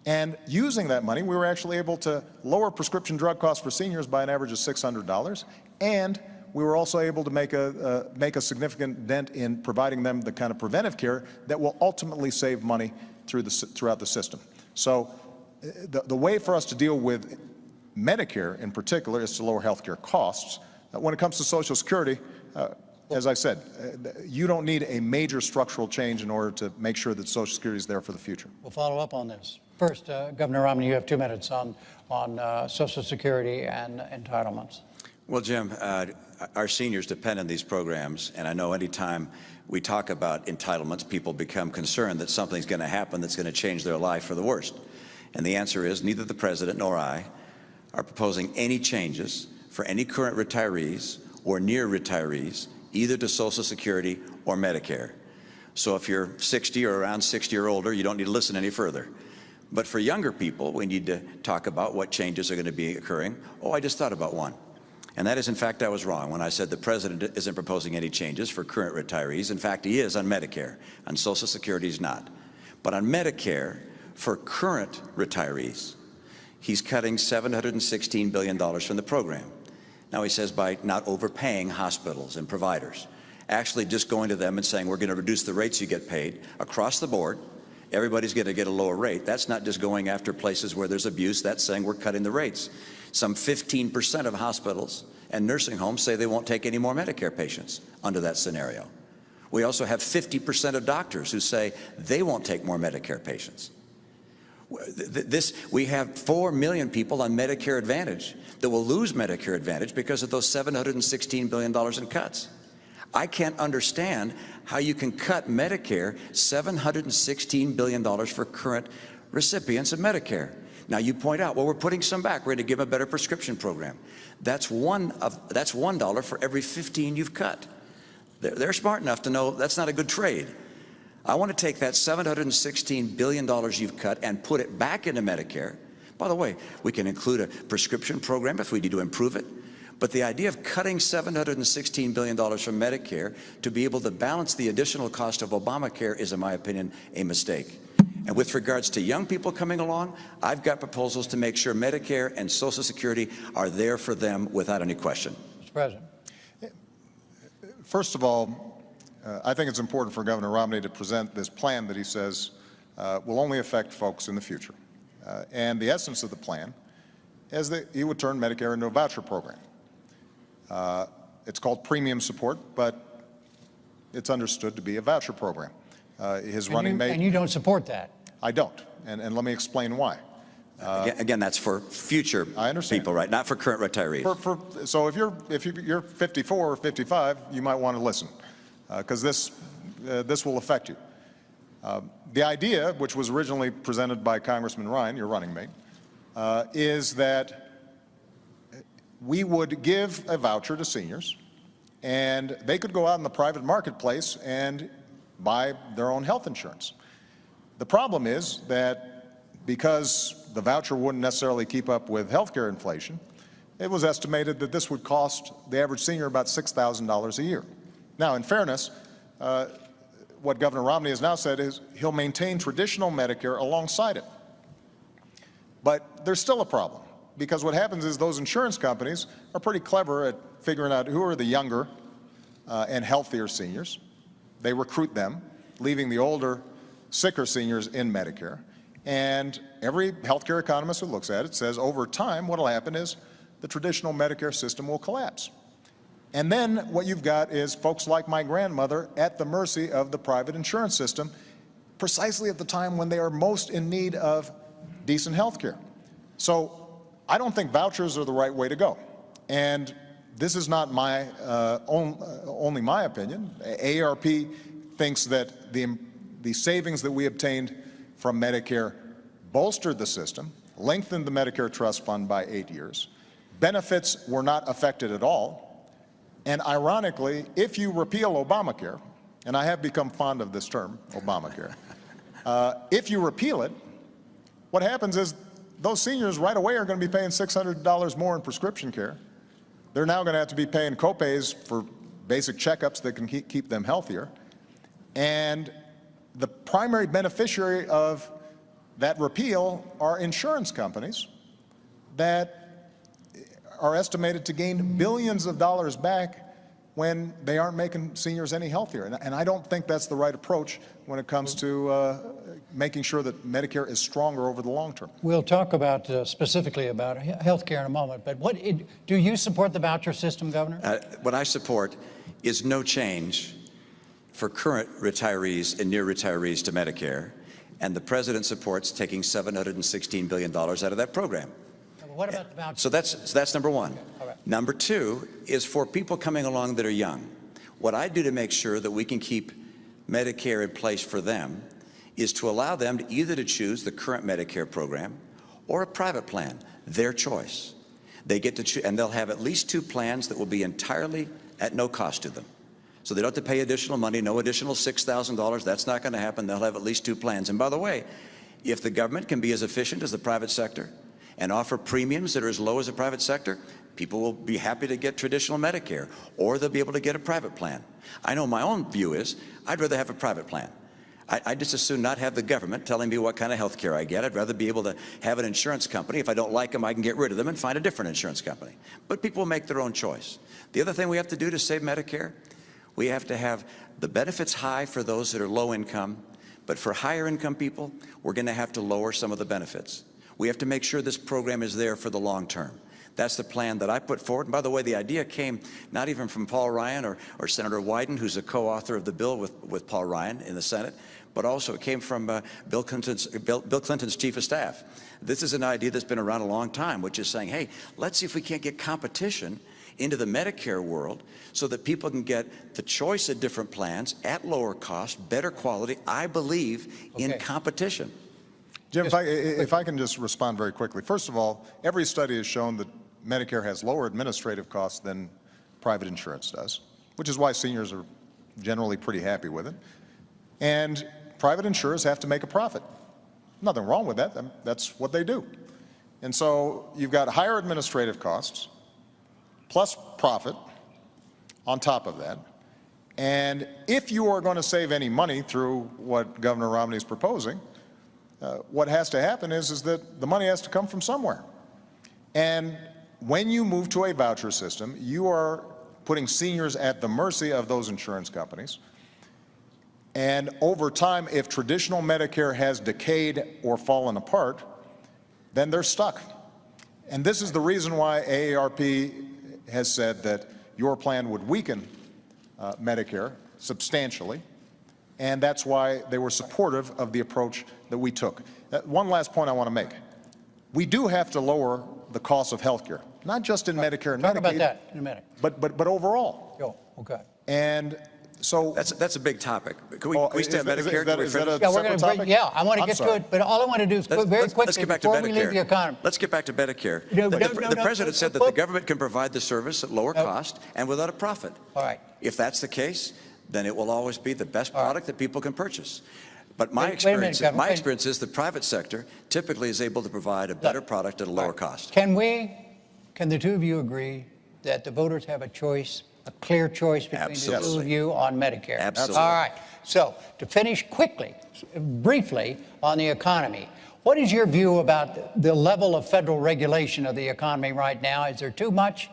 And using that money, we were actually able to lower prescription drug costs for seniors by an average of $600. And we were also able to make a significant dent in providing them the kind of preventive care that will ultimately save money throughout the system. So the way for us to deal with Medicare in particular is to lower health care costs. When it comes to Social Security, as I said, you don't need a major structural change in order to make sure that Social Security is there for the future. We'll follow up on this. First, Governor Romney, you have 2 minutes on Social Security and entitlements. Well, Jim, our seniors depend on these programs, and I know anytime we talk about entitlements, people become concerned that something's going to happen that's going to change their life for the worst. And the answer is neither the President nor I are proposing any changes for any current retirees or near retirees, either to Social Security or Medicare. So if you're 60 or around 60 or older, you don't need to listen any further. But for younger people, we need to talk about what changes are going to be occurring. Oh, I just thought about one. And that is, in fact, I was wrong when I said the President isn't proposing any changes for current retirees. In fact, he is on Medicare. On Social Security, he's not. But on Medicare, for current retirees, he's cutting $716 billion from the program. Now, he says by not overpaying hospitals and providers, actually just going to them and saying, we're going to reduce the rates you get paid across the board. Everybody's going to get a lower rate. That's not just going after places where there's abuse. That's saying we're cutting the rates. Some 15% of hospitals and nursing homes say they won't take any more Medicare patients under that scenario. We also have 50% of doctors who say they won't take more Medicare patients. We have 4 million people on Medicare Advantage that will lose Medicare Advantage because of those $716 billion in cuts. I can't understand how you can cut Medicare $716 billion for current recipients of Medicare. Now you point out, well, we're putting some back. We're going to give them a better prescription program. That's $1 for every 15 you've cut. They're smart enough to know that's not a good trade. I want to take that $716 billion you've cut and put it back into Medicare. By the way, we can include a prescription program if we need to improve it. But the idea of cutting $716 billion from Medicare to be able to balance the additional cost of Obamacare is, in my opinion, a mistake. And with regards to young people coming along, I've got proposals to make sure Medicare and Social Security are there for them without any question. Mr. President. First of all, I think it's important for Governor Romney to present this plan that he says will only affect folks in the future. And the essence of the plan is that he would turn Medicare into a voucher program. It's called premium support, but it's understood to be a voucher program. His running mate. And you don't support that? I don't, and let me explain why. Again, that's for future people, right? Not for current retirees. So if you're 54 or 55, you might want to listen, because this will affect you. The idea, which was originally presented by Congressman Ryan, your running mate, is that we would give a voucher to seniors, and they could go out in the private marketplace and buy their own health insurance. The problem is that because the voucher wouldn't necessarily keep up with healthcare inflation, it was estimated that this would cost the average senior about $6,000 a year. Now, in fairness, what Governor Romney has now said is he'll maintain traditional Medicare alongside it. But there's still a problem, because what happens is those insurance companies are pretty clever at figuring out who are the younger and healthier seniors. They recruit them, leaving the older, sicker seniors in Medicare. And every healthcare economist who looks at it says over time what will happen is the traditional Medicare system will collapse. And then what you've got is folks like my grandmother at the mercy of the private insurance system, precisely at the time when they are most in need of decent health care. So I don't think vouchers are the right way to go. And this is not my only my opinion. AARP thinks that the savings that we obtained from Medicare bolstered the system, lengthened the Medicare Trust Fund by 8 years. Benefits were not affected at all. And ironically, if you repeal Obamacare, and I have become fond of this term, Obamacare, if you repeal it, what happens is those seniors right away are going to be paying $600 more in prescription care. They're now going to have to be paying copays for basic checkups that can keep them healthier. And the primary beneficiary of that repeal are insurance companies that are estimated to gain billions of dollars back when they aren't making seniors any healthier. And I don't think that's the right approach when it comes to making sure that Medicare is stronger over the long term. We'll talk about specifically about health care in a moment, but do you support the voucher system, Governor? What I support is no change for current retirees and near retirees to Medicare, and the President supports taking $716 billion out of that program. What about the voucher? So that's number one. Okay. All right. Number two is for people coming along that are young. What I do to make sure that we can keep Medicare in place for them is to allow them to either to choose the current Medicare program or a private plan, their choice. They get to choose, and they'll have at least two plans that will be entirely at no cost to them. So they don't have to pay additional money, no additional $6,000. That's not going to happen. They'll have at least two plans. And by the way, if the government can be as efficient as the private sector and offer premiums that are as low as the private sector, people will be happy to get traditional Medicare, or they'll be able to get a private plan. I know my own view is I'd rather have a private plan. I'd just as soon not have the government telling me what kind of health care I get. I'd rather be able to have an insurance company. If I don't like them, I can get rid of them and find a different insurance company. But people make their own choice. The other thing we have to do to save Medicare, we have to have the benefits high for those that are low income, but for higher income people, we're going to have to lower some of the benefits. We have to make sure this program is there for the long term. That's the plan that I put forward. And by the way, the idea came not even from Paul Ryan or Senator Wyden, who's a co-author of the bill with Paul Ryan in the Senate, but also it came from Bill Clinton's chief of staff. This is an idea that's been around a long time, which is saying, hey, let's see if we can't get competition into the Medicare world so that people can get the choice of different plans at lower cost, better quality, I believe, in competition. Jim, if I can just respond very quickly. First of all, every study has shown that Medicare has lower administrative costs than private insurance does, which is why seniors are generally pretty happy with it. And private insurers have to make a profit. Nothing wrong with that. That's what they do. And so you've got higher administrative costs plus profit on top of that. And if you are going to save any money through what Governor Romney is proposing, what has to happen is that the money has to come from somewhere. And when you move to a voucher system, you are putting seniors at the mercy of those insurance companies. And over time, if traditional Medicare has decayed or fallen apart, then they're stuck. And this is the reason why AARP has said that your plan would weaken Medicare substantially. And that's why they were supportive of the approach that we took. One last point I want to make. We do have to lower the cost of health care, not just in Medicare and Medicaid. Talk about that in a minute. But overall. Oh, okay. And so that's a big topic. Can we stay on Medicare? Is that a Yeah, separate topic? I want to get to it, but all I want to do is very quickly let's get back to before we leave the Medicare. economy. Let's get back to Medicare. The President said that the government can provide the service at lower cost and without a profit. All right. If that's the case, then it will always be the best product that people can purchase. But my experience is the private sector typically is able to provide a better product at a lower cost. Can the two of you agree that the voters have a choice, a clear choice between the two of you on Medicare? Absolutely. All right. So to finish quickly, briefly on the economy, what is your view about the level of federal regulation of the economy right now? Is there too much?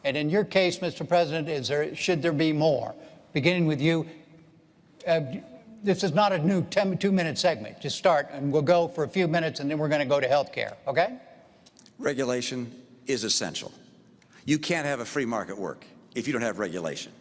And in your case, Mr. President, should there be more? Beginning with you, this is not a new 2-minute segment. Just start, and we'll go for a few minutes, and then we're going to go to health care, okay? Regulation is essential. You can't have a free market work if you don't have regulation.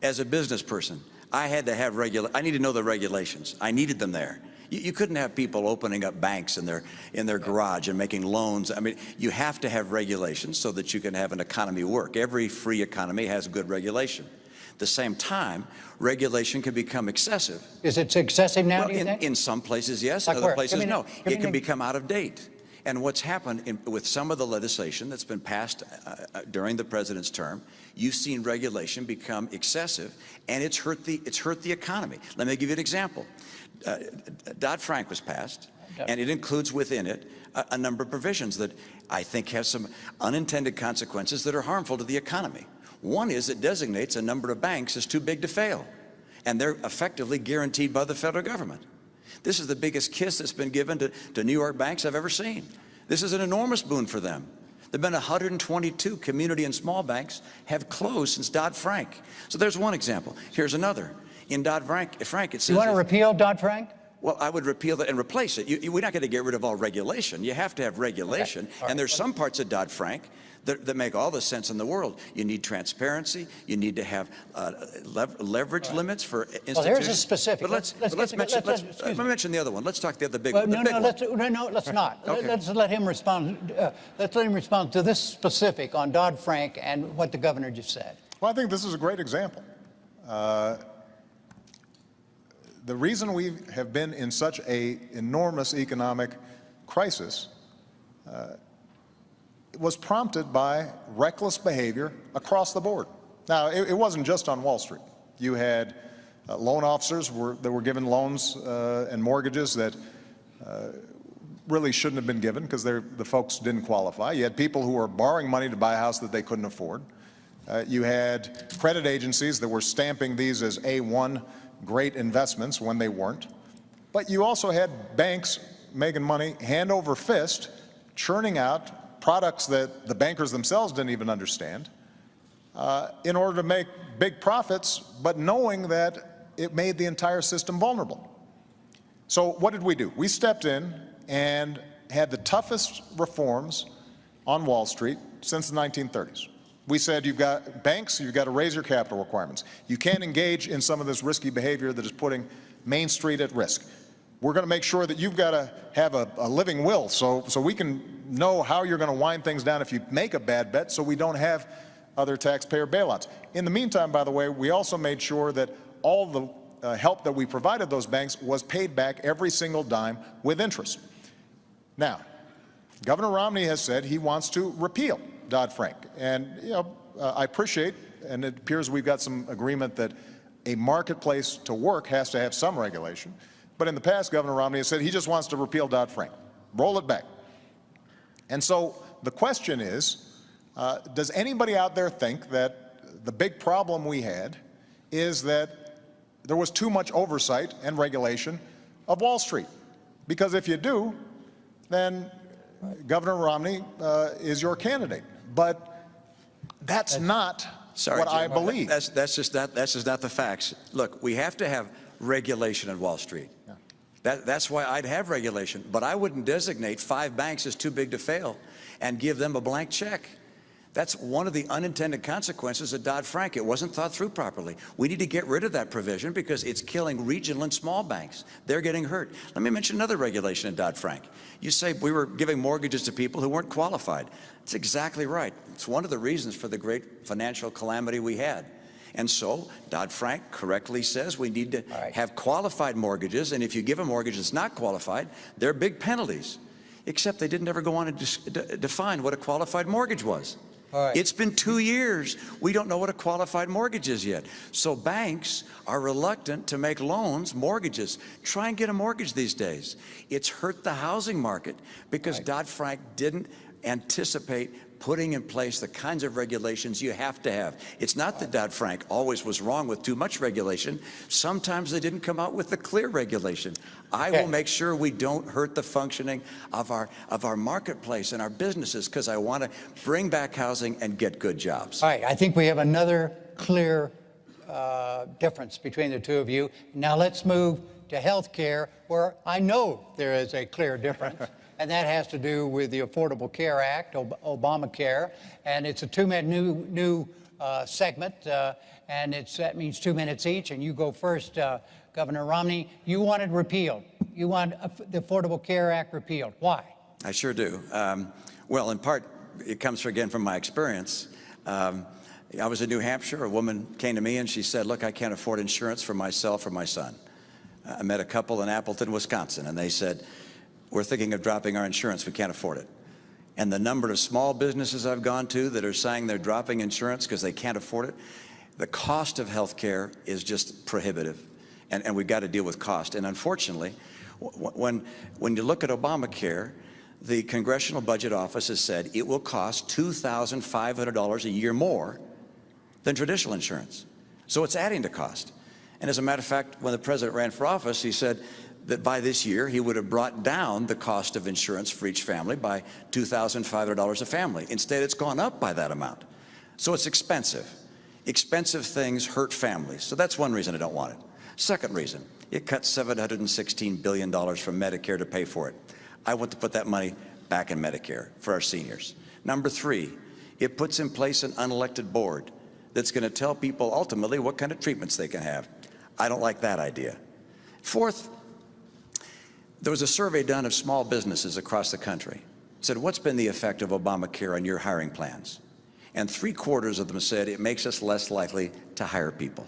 As a business person, I had to have I need to know the regulations. I needed them there. You couldn't have people opening up banks in their garage and making loans. I mean, you have to have regulations so that you can have an economy work. Every free economy has good regulation. At the same time, regulation can become excessive. Is it excessive now, Well, do you think? in some places, yes. Like In other where? places, no. It can an- become out of date. And what's happened with some of the legislation that's been passed during the president's term, you've seen regulation become excessive, and it's hurt the economy. Let me give you an example. Dodd-Frank was passed, and it includes within it a number of provisions that I think have some unintended consequences that are harmful to the economy. One is it designates a number of banks as too big to fail, and they're effectively guaranteed by the federal government. This is the biggest kiss that's been given to New York banks I've ever seen. This is an enormous boon for them. There have been 122 community and small banks have closed since Dodd-Frank. So there's one example. Here's another. In Dodd-Frank, it says— You want to repeal Dodd-Frank? Well, I would repeal that and replace it. We're not going to get rid of all regulation. You have to have regulation. Okay. All right. And there's some parts of Dodd-Frank that make all the sense in the world. You need transparency. You need to have leverage limits for institutions. Well, here's a specific. But let's mention the other one. Let's talk the other big Well, one. let's not. Okay. Let's let him respond. Let's let him respond to this specific on Dodd-Frank and what the governor just said. Well, I think this is a great example. The reason we have been in such an enormous economic crisis was prompted by reckless behavior across the board. Now, it wasn't just on Wall Street. You had loan officers that were given loans and mortgages that really shouldn't have been given because the folks didn't qualify. You had people who were borrowing money to buy a house that they couldn't afford. You had credit agencies that were stamping these as A1 great investments when they weren't. But you also had banks making money hand over fist, churning out products that the bankers themselves didn't even understand in order to make big profits, but knowing that it made the entire system vulnerable. So what did we do? We stepped in and had the toughest reforms on Wall Street since the 1930s. We said, you've got banks, you've got to raise your capital requirements. You can't engage in some of this risky behavior that is putting Main Street at risk. We're going to make sure that you've got to have a living will so we can know how you're going to wind things down if you make a bad bet, so we don't have other taxpayer bailouts. In the meantime, by the way, we also made sure that all the help that we provided those banks was paid back, every single dime, with interest. Now, Governor Romney has said he wants to repeal Dodd-Frank. And, I appreciate, and it appears we've got some agreement that a marketplace to work has to have some regulation. But in the past, Governor Romney has said he just wants to repeal Dodd-Frank, roll it back. And so the question is, does anybody out there think that the big problem we had is that there was too much oversight and regulation of Wall Street? Because if you do, then Governor Romney is your candidate. But that's not what I believe. That's just not the facts. Look, we have to have regulation in Wall Street. Yeah. That's why I'd have regulation. But I wouldn't designate 5 banks as too big to fail and give them a blank check. That's one of the unintended consequences of Dodd-Frank. It wasn't thought through properly. We need to get rid of that provision because it's killing regional and small banks. They're getting hurt. Let me mention another regulation in Dodd-Frank. You say we were giving mortgages to people who weren't qualified. It's exactly right. It's one of the reasons for the great financial calamity we had. And so Dodd-Frank correctly says we need to have qualified mortgages, and if you give a mortgage that's not qualified, there are big penalties. Except they didn't ever go on to define what a qualified mortgage was. It's been 2 years. We don't know what a qualified mortgage is yet. So banks are reluctant to make loans, mortgages. Try and get a mortgage these days. It's hurt the housing market because Dodd-Frank didn't anticipate putting in place the kinds of regulations you have to have. It's not that Dodd-Frank always was wrong with too much regulation. Sometimes they didn't come out with the clear regulation. I will make sure we don't hurt the functioning of our marketplace and our businesses because I want to bring back housing and get good jobs. All right, I think we have another clear difference between the two of you. Now let's move to health care, where I know there is a clear difference. And that has to do with the Affordable Care Act, Obamacare, and it's a 2-minute new segment, and that means 2 minutes each. And you go first, Governor Romney. You want it repealed. you want the Affordable Care Act repealed. Why? I sure do. Well, in part, it comes again from my experience. I was in New Hampshire. A woman came to me and she said, look, I can't afford insurance for myself or my son. I met a couple in Appleton, Wisconsin, and they said, we're thinking of dropping our insurance. We can't afford it. And the number of small businesses I've gone to that are saying they're dropping insurance because they can't afford it, the cost of health care is just prohibitive, and we've got to deal with cost. And unfortunately, when you look at Obamacare, the Congressional Budget Office has said it will cost $2,500 a year more than traditional insurance. So it's adding to cost. And as a matter of fact, when the president ran for office, he said that by this year, he would have brought down the cost of insurance for each family by $2,500 a family. Instead, it's gone up by that amount. So it's expensive. Expensive things hurt families. So that's one reason I don't want it. Second reason, it cuts $716 billion from Medicare to pay for it. I want to put that money back in Medicare for our seniors. Number three, it puts in place an unelected board that's going to tell people ultimately what kind of treatments they can have. I don't like that idea. Fourth, there was a survey done of small businesses across the country. It said, what's been the effect of Obamacare on your hiring plans? And 3/4 of them said it makes us less likely to hire people.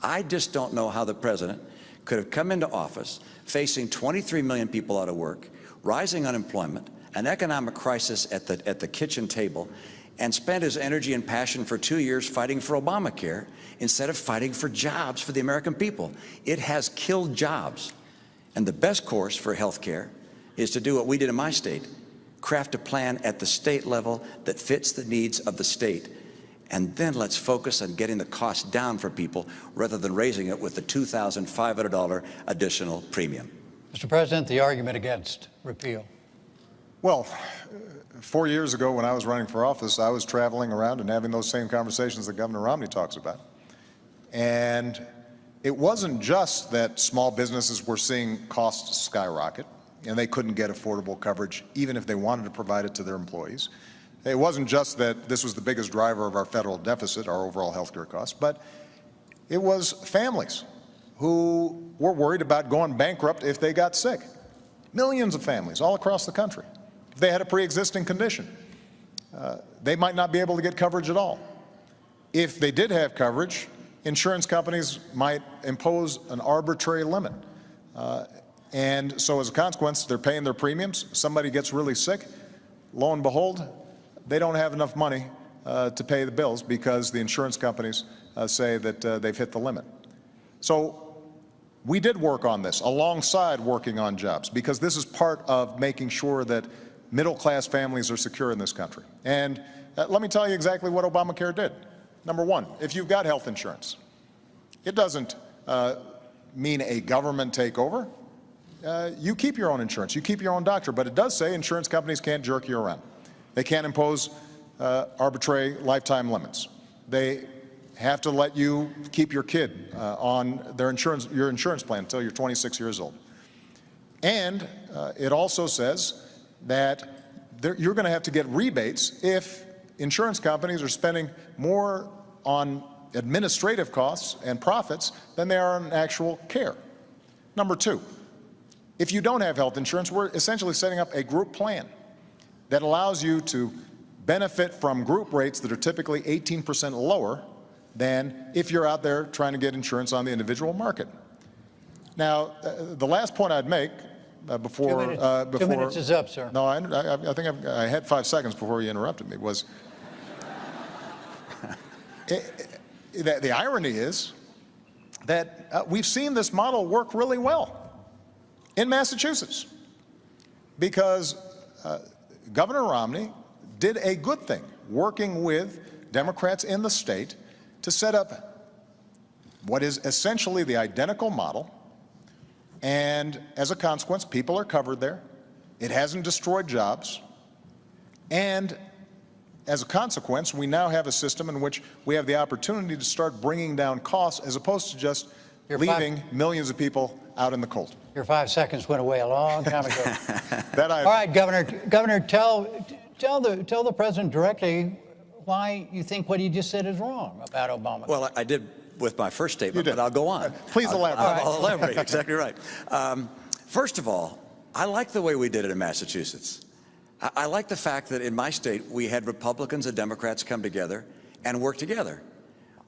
I just don't know how the president could have come into office facing 23 million people out of work, rising unemployment, an economic crisis at the kitchen table, and spent his energy and passion for 2 years fighting for Obamacare instead of fighting for jobs for the American people. It has killed jobs. And the best course for health care is to do what we did in my state, craft a plan at the state level that fits the needs of the state. And then let's focus on getting the cost down for people rather than raising it with the $2,500 additional premium. Mr. President, the argument against repeal. Well, 4 years ago when I was running for office, I was traveling around and having those same conversations that Governor Romney talks about. And it wasn't just that small businesses were seeing costs skyrocket and they couldn't get affordable coverage even if they wanted to provide it to their employees. It wasn't just that this was the biggest driver of our federal deficit, our overall health care costs, but it was families who were worried about going bankrupt if they got sick. Millions of families all across the country. If they had a pre-existing condition, they might not be able to get coverage at all. If they did have coverage, insurance companies might impose an arbitrary limit. And so as a consequence, they're paying their premiums. Somebody gets really sick. Lo and behold, they don't have enough money to pay the bills because the insurance companies say that they've hit the limit. So we did work on this alongside working on jobs because this is part of making sure that middle-class families are secure in this country. And let me tell you exactly what Obamacare did. Number one, if you've got health insurance, it doesn't mean a government takeover. You keep your own insurance, you keep your own doctor, but it does say insurance companies can't jerk you around. They can't impose arbitrary lifetime limits. They have to let you keep your kid on your insurance plan until you're 26 years old. And it also says that you're going to have to get rebates if insurance companies are spending more on administrative costs and profits than they are on actual care. Number two, if you don't have health insurance, we're essentially setting up a group plan that allows you to benefit from group rates that are typically 18% lower than if you're out there trying to get insurance on the individual market. Now, the last point I'd make before 2 minutes is up, sir. No, I think I had 5 seconds before you interrupted me. Was the irony is that we've seen this model work really well in Massachusetts because Governor Romney did a good thing working with Democrats in the state to set up what is essentially the identical model, and as a consequence, people are covered there. It hasn't destroyed jobs, and as a consequence, we now have a system in which we have the opportunity to start bringing down costs as opposed to just leaving millions of people out in the cold. Your 5 seconds went away a long time ago. All right, Governor, tell the president directly why you think what he just said is wrong about Obama. Well, I did with my first statement, but I'll go on. Please elaborate. I'll elaborate. Exactly right. First of all, I like the way we did it in Massachusetts. I like the fact that in my state, we had Republicans and Democrats come together and work together.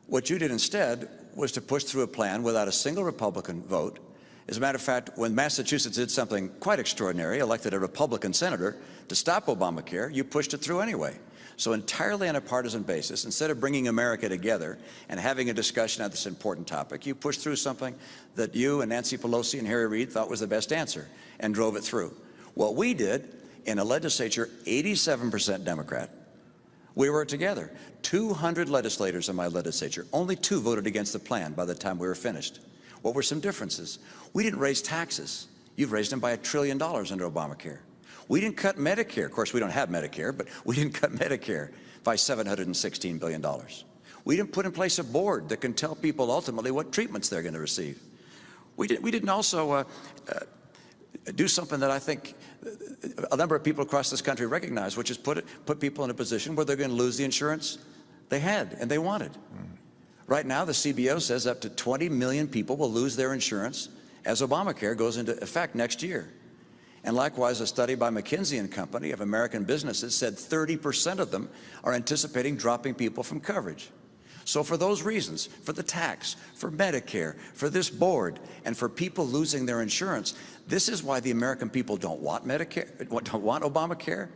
What you did instead was to push through a plan without a single Republican vote. As a matter of fact, when Massachusetts did something quite extraordinary, elected a Republican senator to stop Obamacare, you pushed it through anyway. So entirely on a partisan basis, instead of bringing America together and having a discussion on this important topic, you pushed through something that you and Nancy Pelosi and Harry Reid thought was the best answer and drove it through. What we did in a legislature, 87% Democrat, we were together. 200 legislators in my legislature. Only 2 voted against the plan by the time we were finished. What were some differences? We didn't raise taxes. You've raised them by $1 trillion under Obamacare. We didn't cut Medicare. Of course, we don't have Medicare, but we didn't cut Medicare by $716 billion. We didn't put in place a board that can tell people ultimately what treatments they're going to receive. We didn't also do something that I think a number of people across this country recognize, which is put people in a position where they're going to lose the insurance they had and they wanted. Right now, the CBO says up to 20 million people will lose their insurance as Obamacare goes into effect next year. And likewise, a study by McKinsey and Company of American businesses said 30% of them are anticipating dropping people from coverage. So for those reasons, for the tax, for Medicare, for this board, and for people losing their insurance, this is why the American people don't want Medicare, don't want Obamacare.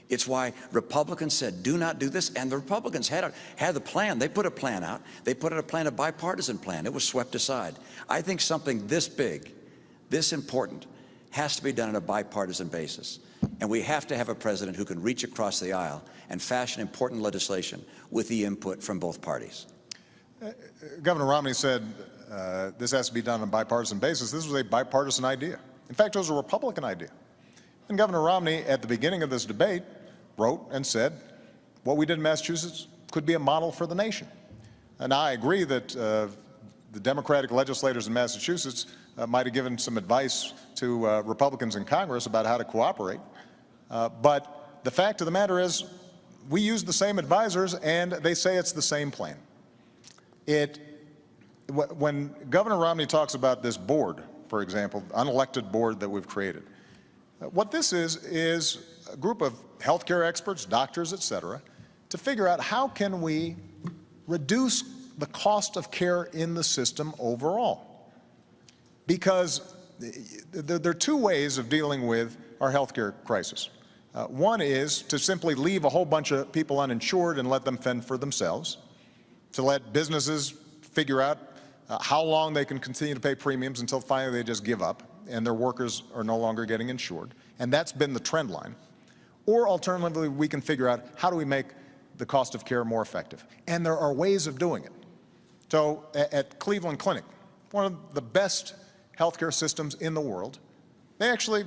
It's why Republicans said, do not do this. And the Republicans had the plan. They put a plan out. They put out a plan, a bipartisan plan. It was swept aside. I think something this big, this important, has to be done on a bipartisan basis. And we have to have a president who can reach across the aisle and fashion important legislation with the input from both parties. Governor Romney said this has to be done on a bipartisan basis. This was a bipartisan idea. In fact, it was a Republican idea. And Governor Romney, at the beginning of this debate, wrote and said, what we did in Massachusetts could be a model for the nation. And I agree that the Democratic legislators in Massachusetts might have given some advice to Republicans in Congress about how to cooperate. But the fact of the matter is, we use the same advisors, and they say it's the same plan. When Governor Romney talks about this board, for example, unelected board that we've created, what this is a group of healthcare experts, doctors, et cetera, to figure out how can we reduce the cost of care in the system overall. Because there are 2 ways of dealing with our healthcare crisis. One is to simply leave a whole bunch of people uninsured and let them fend for themselves, to let businesses figure out how long they can continue to pay premiums until finally they just give up and their workers are no longer getting insured. And that's been the trend line. Or alternatively, we can figure out how do we make the cost of care more effective. And there are ways of doing it. So at Cleveland Clinic, one of the best healthcare systems in the world, they actually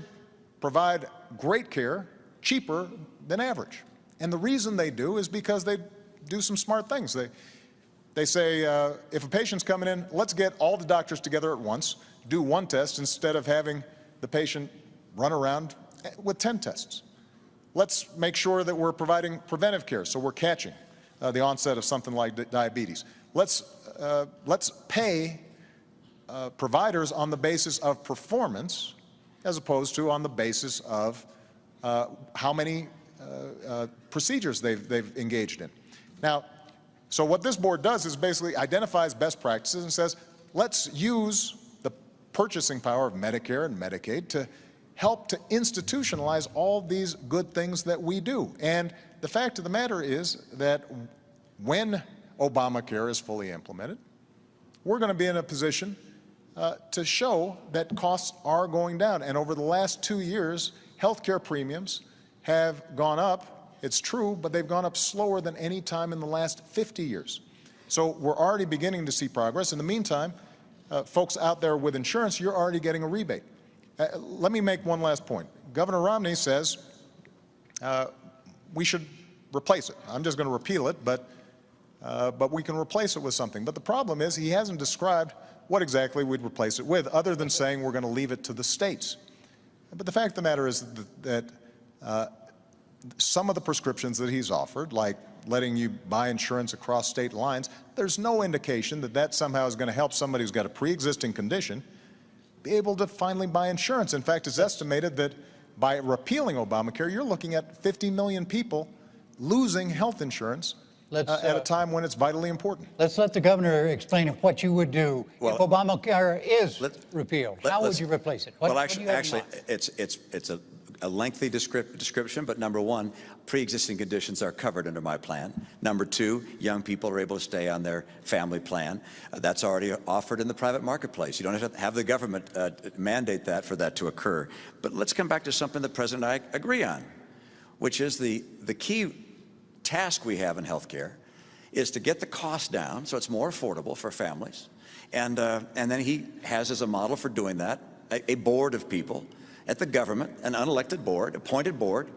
provide great care cheaper than average. And the reason they do is because they do some smart things. They say, if a patient's coming in, let's get all the doctors together at once, do one test instead of having the patient run around with 10 tests. Let's make sure that we're providing preventive care, so we're catching the onset of something like diabetes. Let's pay providers on the basis of performance as opposed to on the basis of how many procedures they've engaged in. Now, so what this board does is basically identifies best practices and says, let's use the purchasing power of Medicare and Medicaid to help to institutionalize all these good things that we do. And the fact of the matter is that when Obamacare is fully implemented, we're going to be in a position to show that costs are going down. And over the last 2 years, healthcare premiums have gone up. It's true, but they've gone up slower than any time in the last 50 years. So we're already beginning to see progress. In the meantime, folks out there with insurance, you're already getting a rebate. Let me make one last point. Governor Romney says we should replace it. I'm just going to repeal it, but we can replace it with something. But the problem is he hasn't described what exactly we'd replace it with, other than saying we're going to leave it to the states. But the fact of the matter is that some of the prescriptions that he's offered, like letting you buy insurance across state lines, there's no indication that that somehow is going to help somebody who's got a pre-existing condition be able to finally buy insurance. In fact, it's estimated that by repealing Obamacare, you're looking at 50 million people losing health insurance at a time when it's vitally important. Let's let the governor explain what you would do if Obamacare is repealed. How would you replace it? Actually, it's a lengthy description, but number one, pre-existing conditions are covered under my plan. Number two, young people are able to stay on their family plan. That's already offered in the private marketplace. You don't have to have the government mandate that for that to occur. But let's come back to something the President and I agree on, which is the key task we have in healthcare is to get the cost down so it's more affordable for families. And then he has as a model for doing that a board of people at the government, an unelected board, appointed board,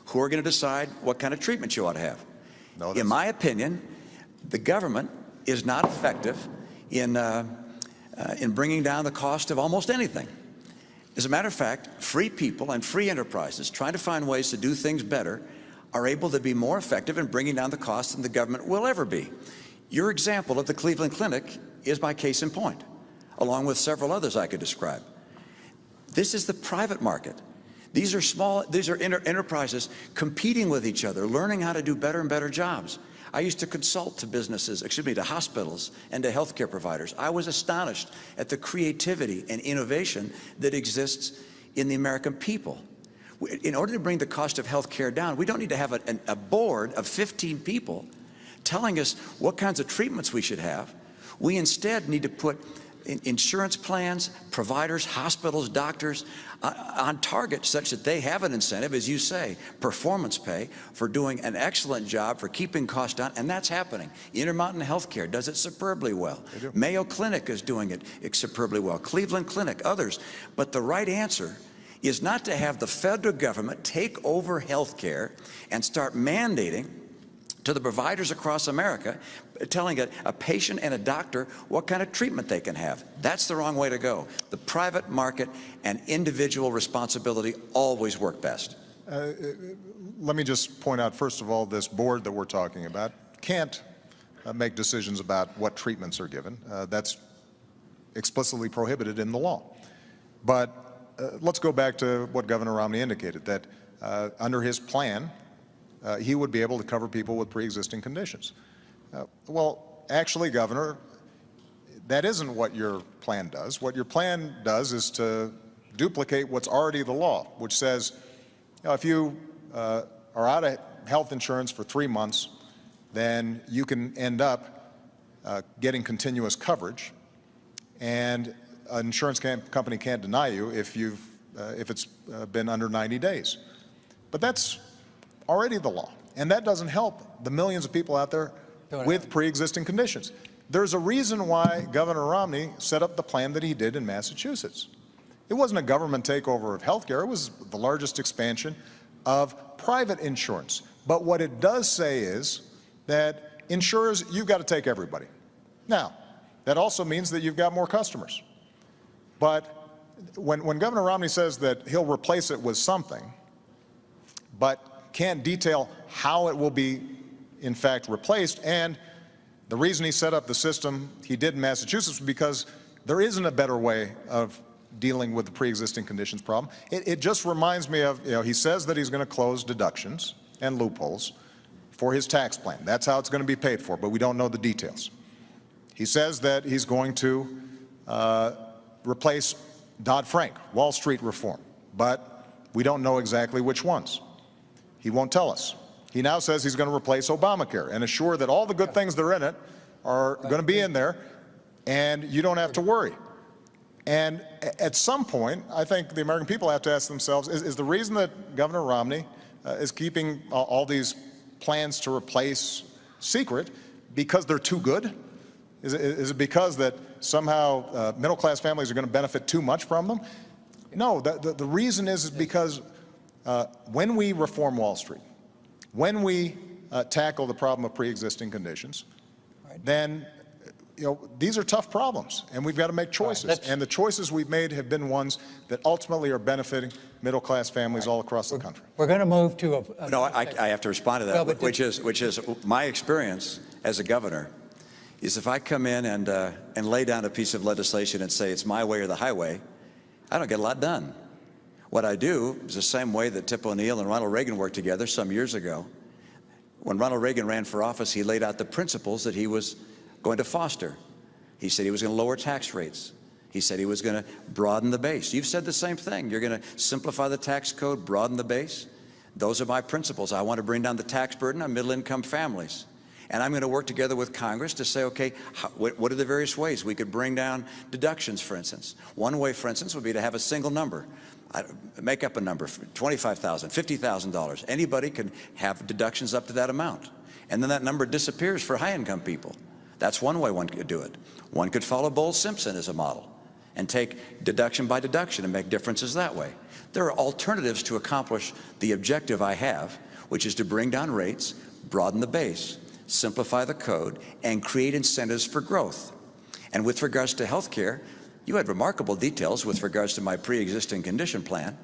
who are going to decide what kind of treatment you ought to have. In my opinion, the government is not effective in bringing down the cost of almost anything. As a matter of fact, free people and free enterprises trying to find ways to do things better are able to be more effective in bringing down the cost than the government will ever be. Your example of the Cleveland Clinic is my case in point, along with several others I could describe. This is the private market. These are enterprises competing with each other, learning how to do better and better jobs. I used to consult to businesses, to hospitals and to healthcare providers. I was astonished at the creativity and innovation that exists in the American people. In order to bring the cost of healthcare down, we don't need to have a board of 15 people telling us what kinds of treatments we should have. We instead need to put insurance plans, providers, hospitals, doctors on target such that they have an incentive, as you say, performance pay for doing an excellent job for keeping costs down, and that's happening. Intermountain Healthcare does it superbly well. Mayo Clinic is doing it superbly well. Cleveland Clinic, others. But the right answer is not to have the federal government take over healthcare and start mandating to the providers across America, telling a patient and a doctor what kind of treatment they can have. That's the wrong way to go. The private market and individual responsibility always work best. Let me just point out, first of all, this board that we're talking about can't make decisions about what treatments are given. That's explicitly prohibited in the law. But let's go back to what Governor Romney indicated, that under his plan, he would be able to cover people with pre-existing conditions. Well, actually, Governor, that isn't what your plan does. What your plan does is to duplicate what's already the law, which says, if you are out of health insurance for 3 months, then you can end up getting continuous coverage, and an insurance company can't deny you if it's been under 90 days. But that's already the law, and that doesn't help the millions of people out there with pre-existing conditions. There's a reason why Governor Romney set up the plan that he did in Massachusetts. It wasn't a government takeover of health care. It was the largest expansion of private insurance. But what it does say is that insurers, you've got to take everybody. Now, that also means that you've got more customers. But when Governor Romney says that he'll replace it with something, but can't detail how it will be, in fact, replaced, and the reason he set up the system he did in Massachusetts was because there isn't a better way of dealing with the pre-existing conditions problem. It just reminds me of, he says that he's going to close deductions and loopholes for his tax plan. That's how it's going to be paid for, but we don't know the details. He says that he's going to replace Dodd-Frank, Wall Street reform, but we don't know exactly which ones. He won't tell us. He now says he's going to replace Obamacare and assure that all the good things that are in it are going to be in there, and you don't have to worry. And at some point, I think the American people have to ask themselves, is the reason that Governor Romney is keeping all these plans to replace secret because they're too good? Is it because that somehow middle-class families are going to benefit too much from them? No, the reason is because when we reform Wall Street, when we tackle the problem of pre-existing conditions, then these are tough problems, and we've got to make choices. And the choices we've made have been ones that ultimately are benefiting middle-class families all across the country. We're going to move to a No, I have to respond to that, well, which is my experience as a governor is if I come in and lay down a piece of legislation and say it's my way or the highway, I don't get a lot done. What I do is the same way that Tip O'Neill and Ronald Reagan worked together some years ago. When Ronald Reagan ran for office, he laid out the principles that he was going to foster. He said he was going to lower tax rates. He said he was going to broaden the base. You've said the same thing. You're going to simplify the tax code, broaden the base. Those are my principles. I want to bring down the tax burden on middle-income families. And I'm going to work together with Congress to say, okay, what are the various ways we could bring down deductions, for instance? One way, for instance, would be to have a single number. Make up a number, $25,000, $50,000. Anybody can have deductions up to that amount. And then that number disappears for high-income people. That's one way one could do it. One could follow Bowles-Simpson as a model and take deduction by deduction and make differences that way. There are alternatives to accomplish the objective I have, which is to bring down rates, broaden the base, simplify the code, and create incentives for growth. And with regards to health care, you had remarkable details with regards to my pre-existing condition plan.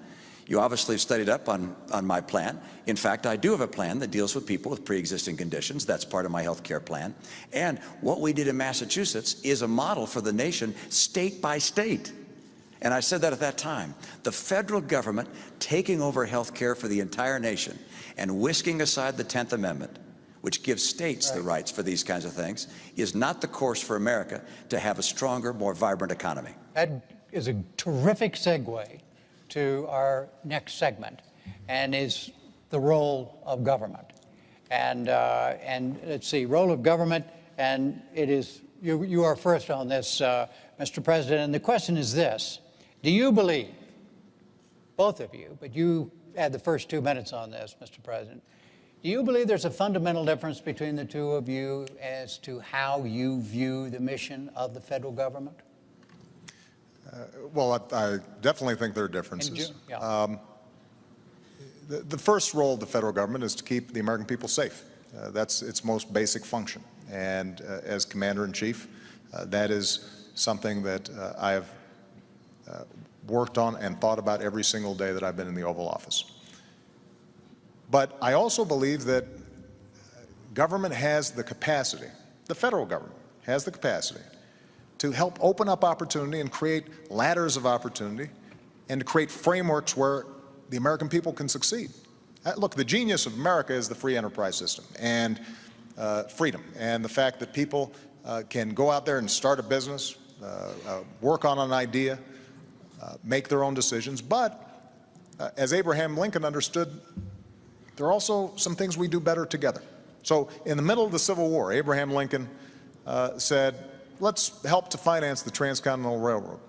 You obviously have studied up on my plan. In fact, I do have a plan that deals with people with pre-existing conditions. That's part of my health care plan. And what we did in Massachusetts is a model for the nation, state by state. And I said that at that time. The federal government taking over health care for the entire nation and whisking aside the 10th Amendment, which gives states the rights for these kinds of things, is not the course for America to have a stronger, more vibrant economy. That is a terrific segue to our next segment, and is the role of government. And let's see, role of government, and it is, you are first on this, Mr. President, and the question is this: do you believe, both of you, but you had the first 2 minutes on this, Mr. President, do you believe there's a fundamental difference between the two of you as to how you view the mission of the federal government? Well, I definitely think there are differences. The first role of the federal government is to keep the American people safe. That's its most basic function. And as Commander-in-Chief, that is something that I have worked on and thought about every single day that I've been in the Oval Office. But I also believe that government has the capacity, the federal government has the capacity, to help open up opportunity and create ladders of opportunity and to create frameworks where the American people can succeed. Look, the genius of America is the free enterprise system and freedom, and the fact that people can go out there and start a business, work on an idea, make their own decisions. But as Abraham Lincoln understood, there are also some things we do better together. So in the middle of the Civil War, Abraham Lincoln said, let's help to finance the Transcontinental Railroad.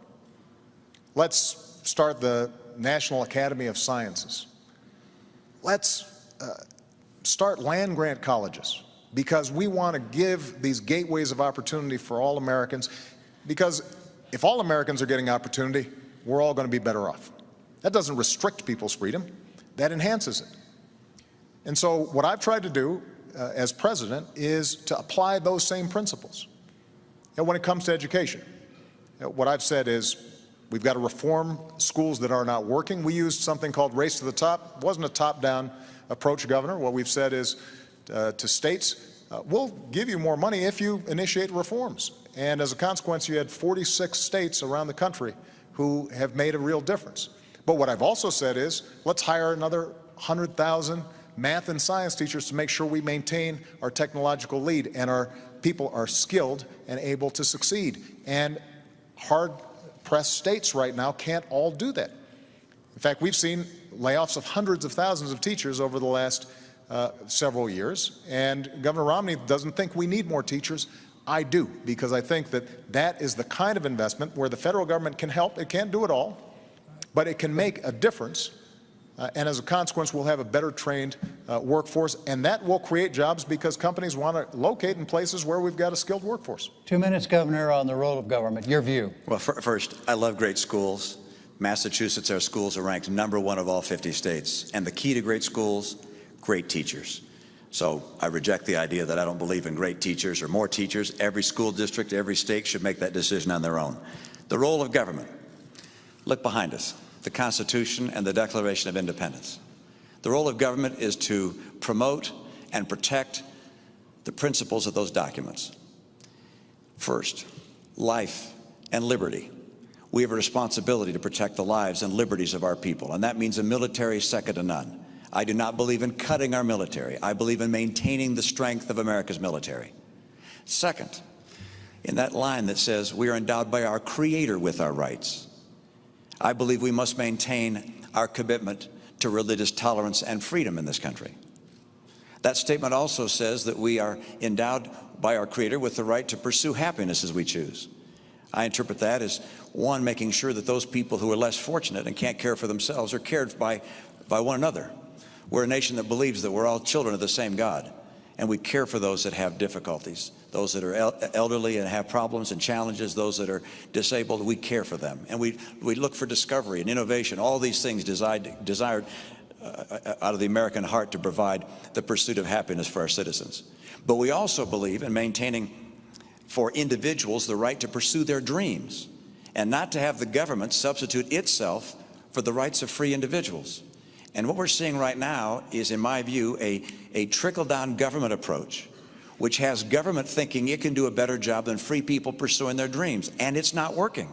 Let's start the National Academy of Sciences. Let's start land-grant colleges, because we want to give these gateways of opportunity for all Americans, because if all Americans are getting opportunity, we're all going to be better off. That doesn't restrict people's freedom, that enhances it. And so what I've tried to do as president is to apply those same principles. And when it comes to education, what I've said is we've got to reform schools that are not working. We used something called Race to the Top. It wasn't a top-down approach, Governor. What we've said is to states, we'll give you more money if you initiate reforms. And as a consequence, you had 46 states around the country who have made a real difference. But what I've also said is let's hire another 100,000 math and science teachers to make sure we maintain our technological lead and our people are skilled and able to succeed. And hard-pressed states right now can't all do that. In fact, we've seen layoffs of hundreds of thousands of teachers over the last several years, and Governor Romney doesn't think we need more teachers. I do, because I think that that is the kind of investment where the federal government can help. It can't do it all, but it can make a difference. And as a consequence, we'll have a better trained workforce, and that will create jobs because companies want to locate in places where we've got a skilled workforce. 2 minutes, Governor, on the role of government. Your view. Well, first, I love great schools. Massachusetts, our schools are ranked #1 of all 50 states. And the key to great schools, great teachers. So I reject the idea that I don't believe in great teachers or more teachers. Every school district, every state should make that decision on their own. The role of government. Look behind us. The Constitution and the Declaration of Independence. The role of government is to promote and protect the principles of those documents. First, life and liberty. we have a responsibility to protect the lives and liberties of our people, and that means a military second to none. I do not believe in cutting our military. I believe in maintaining the strength of America's military. Second, in that line that says we are endowed by our Creator with our rights, I believe we must maintain our commitment to religious tolerance and freedom in this country. That statement also says that we are endowed by our Creator with the right to pursue happiness as we choose. I interpret that as, one, making sure that those people who are less fortunate and can't care for themselves are cared by one another. We're a nation that believes that we're all children of the same God, and we care for those that have difficulties, those that are elderly and have problems and challenges, those that are disabled. We care for them, and we look for discovery and innovation, all these things desired out of the American heart to provide the pursuit of happiness for our citizens. But we also believe in maintaining for individuals the right to pursue their dreams and not to have the government substitute itself for the rights of free individuals. And what we're seeing right now is, in my view, a trickle-down government approach, which has government thinking it can do a better job than free people pursuing their dreams, and it's not working.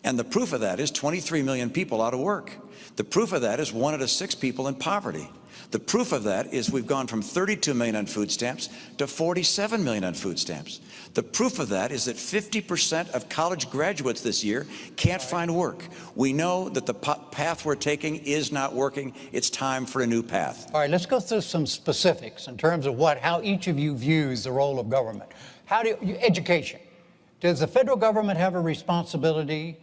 And the proof of that is 23 million people out of work. The proof of that is 1 out of 6 people in poverty. The proof of that is we've gone from 32 million on food stamps to 47 million on food stamps. The proof of that is that 50% of college graduates this year can't find work. We know that the path we're taking is not working. It's time for a new path. All right, let's go through some specifics in terms of how each of you views the role of government. Education. Does the federal government have a responsibility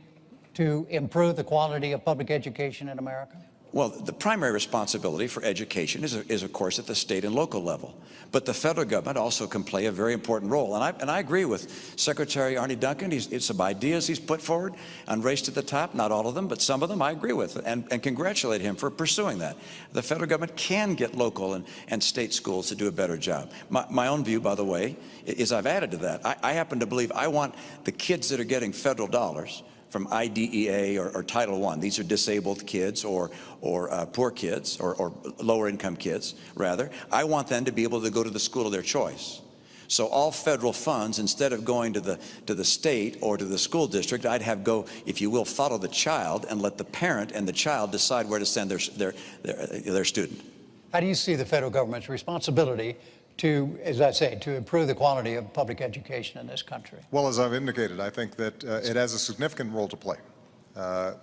to improve the quality of public education in America? Well, the primary responsibility for education is of course, at the state and local level. But the federal government also can play a very important role. And I agree with Secretary Arne Duncan. It's some ideas he's put forward on Race to the Top, not all of them, but some of them I agree with, and congratulate him for pursuing that. The federal government can get local and state schools to do a better job. My own view, by the way, is I've added to that. I happen to believe I want the kids that are getting federal dollars from IDEA or Title I. These are disabled kids or poor kids or lower income kids, rather. I want them to be able to go to the school of their choice. So all federal funds, instead of going to the state or to the school district, I'd have go, if you will, follow the child and let the parent and the child decide where to send their student. How do you see the federal government's responsibility to, as I say, to improve the quality of public education in this country? Well, as I've indicated, I think that it has a significant role to play.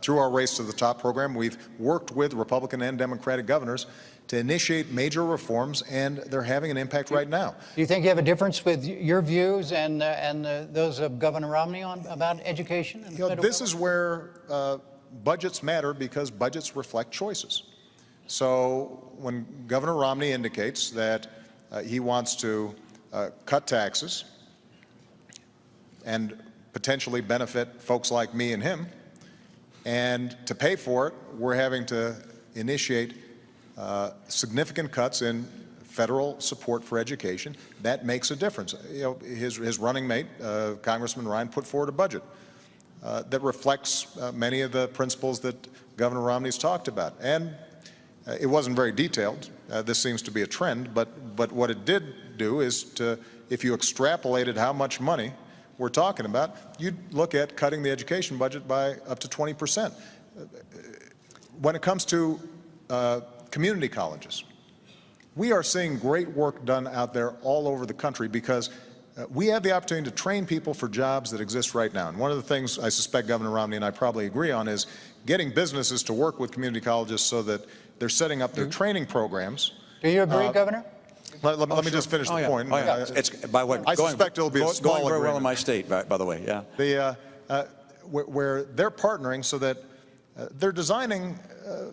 Through our Race to the Top program, we've worked with Republican and Democratic governors to initiate major reforms, and they're having an impact right now. Do you think you have a difference with your views and those of Governor Romney about education? And this is where budgets matter, because budgets reflect choices. So when Governor Romney indicates that he wants to cut taxes and potentially benefit folks like me and him, and to pay for it, we're having to initiate significant cuts in federal support for education. That makes a difference. You know, his running mate, Congressman Ryan, put forward a budget that reflects many of the principles that Governor Romney's talked about. And it wasn't very detailed. This seems to be a trend, but what it did do is to, if you extrapolated how much money we're talking about, you'd look at cutting the education budget by up to 20%. When it comes to community colleges, we are seeing great work done out there all over the country, because we have the opportunity to train people for jobs that exist right now. And one of the things I suspect Governor Romney and I probably agree on is getting businesses to work with community colleges so that they're setting up their training programs. Do you agree, Governor? Let me just finish the point. It's, by what, I suspect it'll be a small going very agreement. well in my state, by the way, yeah. Where they're partnering so that they're designing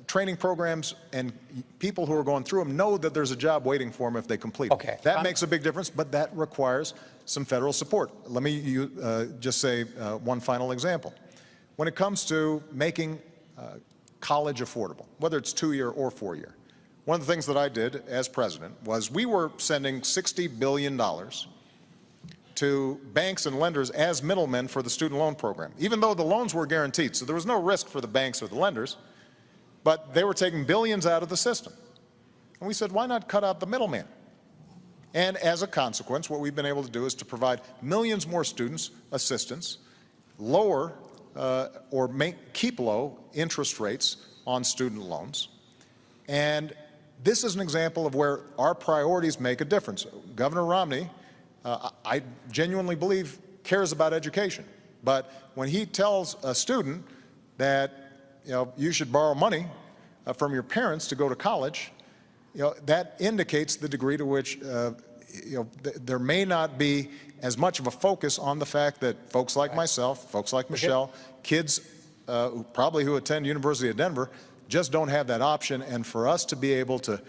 training programs, and people who are going through them know that there's a job waiting for them if they complete it. Okay. That makes a big difference, but that requires some federal support. Let me just say one final example. When it comes to making college affordable, whether it's 2-year or 4-year, one of the things that I did as president was we were sending $60 billion to banks and lenders as middlemen for the student loan program, even though the loans were guaranteed. So there was no risk for the banks or the lenders, but they were taking billions out of the system. And we said, why not cut out the middleman? And as a consequence, what we've been able to do is to provide millions more students assistance, lower keep low interest rates on student loans. And this is an example of where our priorities make a difference. Governor Romney, I genuinely believe, cares about education. But when he tells a student that, you should borrow money from your parents to go to college, that indicates the degree to which there may not be as much of a focus on the fact that folks like myself, folks like Michelle, kids who attend University of Denver just don't have that option. And for us to be able to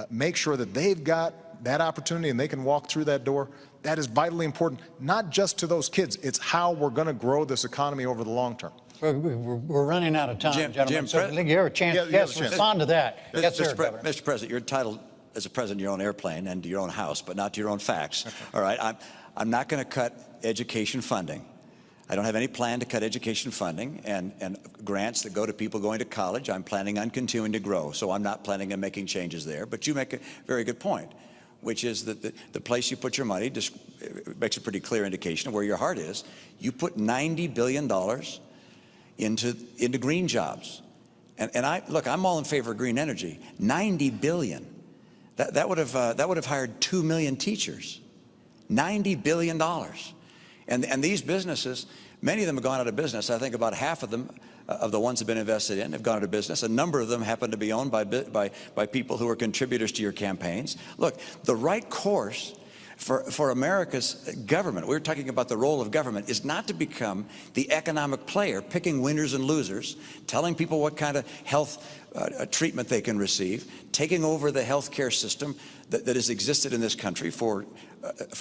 make sure that they've got that opportunity and they can walk through that door, that is vitally important, not just to those kids. It's how we're going to grow this economy over the long term. We're running out of time, gentlemen. Jim, So you have a chance. Yes, respond to that. Yes, sir, Governor. Mr. President, you're entitled as a president to your own airplane and to your own house, but not to your own facts. All right, I'm not going to cut education funding. I don't have any plan to cut education funding and grants that go to people going to college. I'm planning on continuing to grow, so I'm not planning on making changes there. But you make a very good point, which is that the place you put your money just makes a pretty clear indication of where your heart is. You put $90 billion into green jobs. And I'm all in favor of green energy. $90 billion. That would have hired 2 million teachers. $90 billion. And these businesses, many of them have gone out of business. I think about half of them, of the ones that have been invested in, have gone out of business. A number of them happen to be owned by people who are contributors to your campaigns. Look, the right course for America's government, we're talking about the role of government, is not to become the economic player, picking winners and losers, telling people what kind of health treatment they can receive, taking over the health care system that has existed in this country for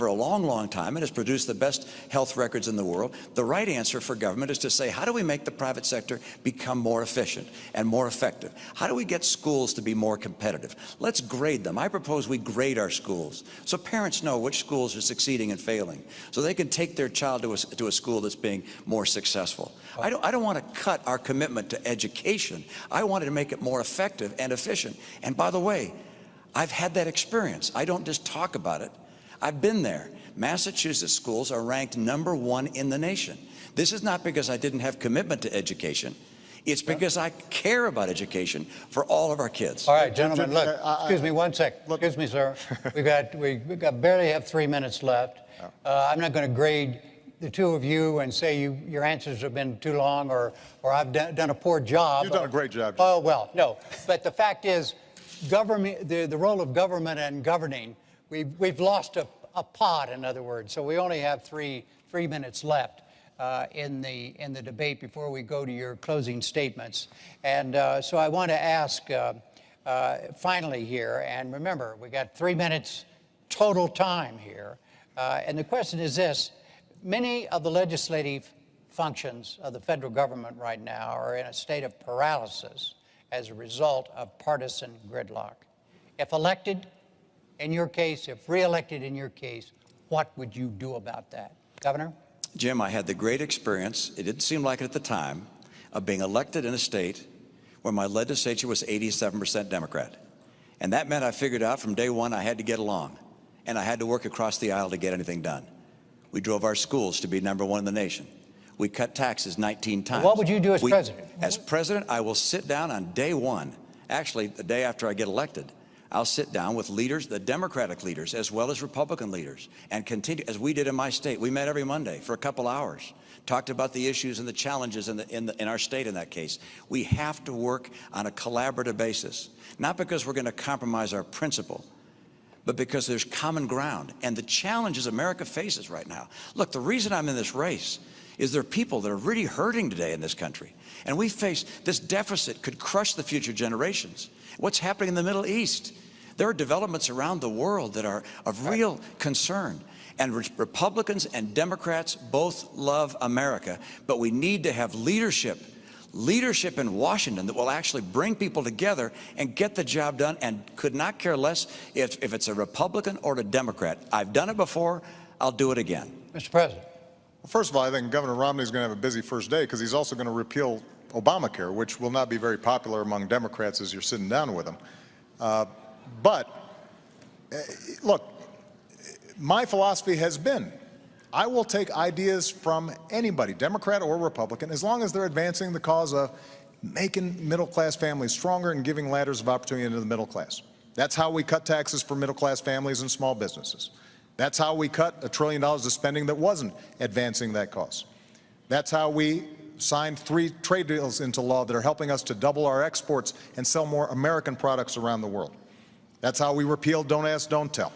a long, long time and has produced the best health records in the world. The right answer for government is to say, how do we make the private sector become more efficient and more effective? How do we get schools to be more competitive? Let's grade them. I propose we grade our schools so parents know which schools are succeeding and failing, so they can take their child to a school that's being more successful. I don't want to cut our commitment to education. I wanted to make it more effective and efficient. And by the way, I've had that experience. I don't just talk about it. I've been there. Massachusetts schools are ranked #1 in the nation. This is not because I didn't have commitment to education. It's because I care about education for all of our kids. All right, gentlemen, look, excuse me one sec. Excuse me, sir. we barely have 3 minutes left. I'm not going to grade the two of you and say your answers have been too long or I've done a poor job. You've done a great job. Oh, well, no. But the fact is, government, the role of government and governing, we've lost a pod, in other words. So we only have three minutes left in the debate before we go to your closing statements. And so I want to ask finally here, and remember, we got 3 minutes total time here. And the question is this: many of the legislative functions of the federal government right now are in a state of paralysis as a result of partisan gridlock. If elected, in your case, if re-elected in your case, what would you do about that? Governor? Jim, I had the great experience, it didn't seem like it at the time, of being elected in a state where my legislature was 87% Democrat. And that meant I figured out from day one I had to get along, and I had to work across the aisle to get anything done. We drove our schools to be #1 in the nation. We cut taxes 19 times. What would you do as president? As president, I will sit down on day one, actually the day after I get elected, I'll sit down with leaders, the Democratic leaders, as well as Republican leaders, and continue, as we did in my state. We met every Monday for a couple hours, talked about the issues and the challenges in our state in that case. We have to work on a collaborative basis, not because we're going to compromise our principle, but because there's common ground and the challenges America faces right now. Look, the reason I'm in this race is there are people that are really hurting today in this country. And we face this deficit could crush the future generations. What's happening in the Middle East? There are developments around the world that are of real concern. And Republicans and Democrats both love America, but we need to have leadership in Washington that will actually bring people together and get the job done, and could not care less if it's a Republican or a Democrat. I've done it before, I'll do it again. Mr. President. Well, first of all, I think Governor Romney is going to have a busy first day because he's also going to repeal Obamacare, which will not be very popular among Democrats as you're sitting down with them. But look, my philosophy has been I will take ideas from anybody, Democrat or Republican, as long as they're advancing the cause of making middle-class families stronger and giving ladders of opportunity into the middle class. That's how we cut taxes for middle-class families and small businesses. That's how we cut $1 trillion of spending that wasn't advancing that cause. That's how we signed 3 trade deals into law that are helping us to double our exports and sell more American products around the world. That's how we repealed Don't Ask, Don't Tell.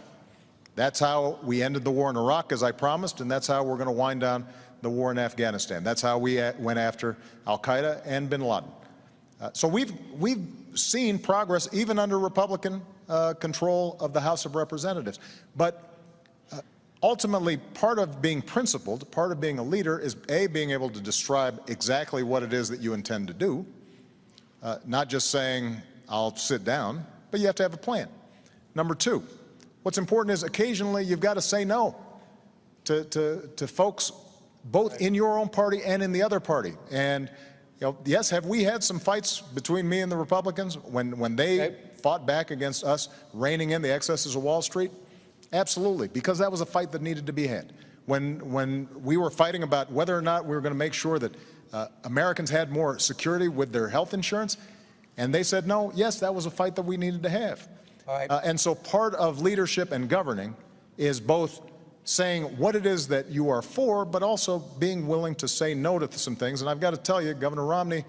That's how we ended the war in Iraq, as I promised, and that's how we're going to wind down the war in Afghanistan. That's how we went after al-Qaeda and bin Laden. So we've seen progress even under Republican control of the House of Representatives. But ultimately, part of being principled, part of being a leader is, A, being able to describe exactly what it is that you intend to do, not just saying, I'll sit down, but you have to have a plan. Number 2, what's important is occasionally you've got to say no to folks both in your own party and in the other party. And yes, have we had some fights between me and the Republicans when they fought back against us reining in the excesses of Wall Street? Absolutely, because that was a fight that needed to be had. When we were fighting about whether or not we were going to make sure that Americans had more security with their health insurance, and they said no, yes, that was a fight that we needed to have. All right. And so part of leadership and governing is both saying what it is that you are for, but also being willing to say no to some things. And I've got to tell you, Governor Romney,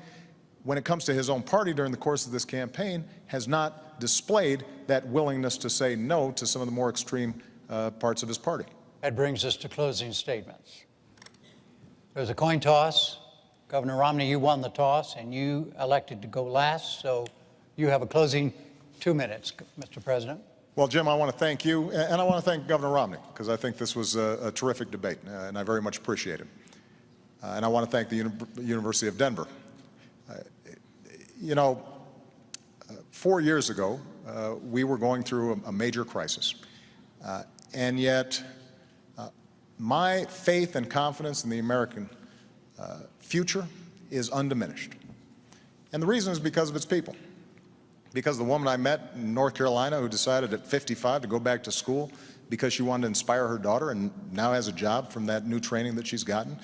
when it comes to his own party during the course of this campaign, has not displayed that willingness to say no to some of the more extreme parts of his party. That brings us to closing statements. There's a coin toss. Governor Romney, you won the toss, and you elected to go last, so you have a closing 2 minutes, Mr. President. Well, Jim, I want to thank you, and I want to thank Governor Romney, because I think this was a terrific debate, and I very much appreciate it. And I want to thank the University of Denver. 4 years ago, we were going through a major crisis, and yet my faith and confidence in the American future is undiminished. And the reason is because of its people. Because the woman I met in North Carolina who decided at 55 to go back to school because she wanted to inspire her daughter and now has a job from that new training that she's gotten.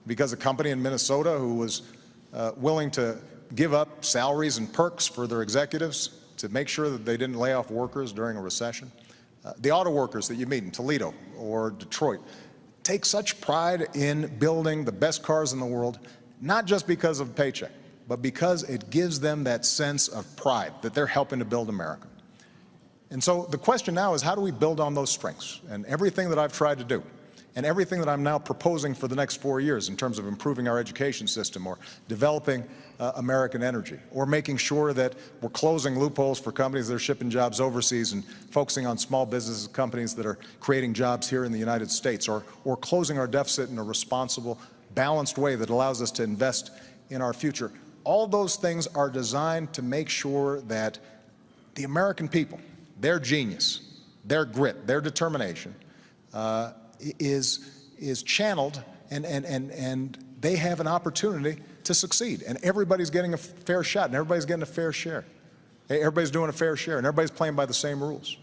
Because a company in Minnesota who was willing to give up salaries and perks for their executives to make sure that they didn't lay off workers during a recession. The auto workers that you meet in Toledo or Detroit take such pride in building the best cars in the world, not just because of a paycheck, but because it gives them that sense of pride that they're helping to build America. And so the question now is, how do we build on those strengths? And everything that I've tried to do, and everything that I'm now proposing for the next 4 years in terms of improving our education system or developing American energy, or making sure that we're closing loopholes for companies that are shipping jobs overseas and focusing on small businesses, companies that are creating jobs here in the United States, or closing our deficit in a responsible, balanced way that allows us to invest in our future. All those things are designed to make sure that the American people, their genius, their grit, their determination is channeled, and they have an opportunity to succeed. And everybody's getting a fair shot, and everybody's getting a fair share. Everybody's doing a fair share, and everybody's playing by the same rules.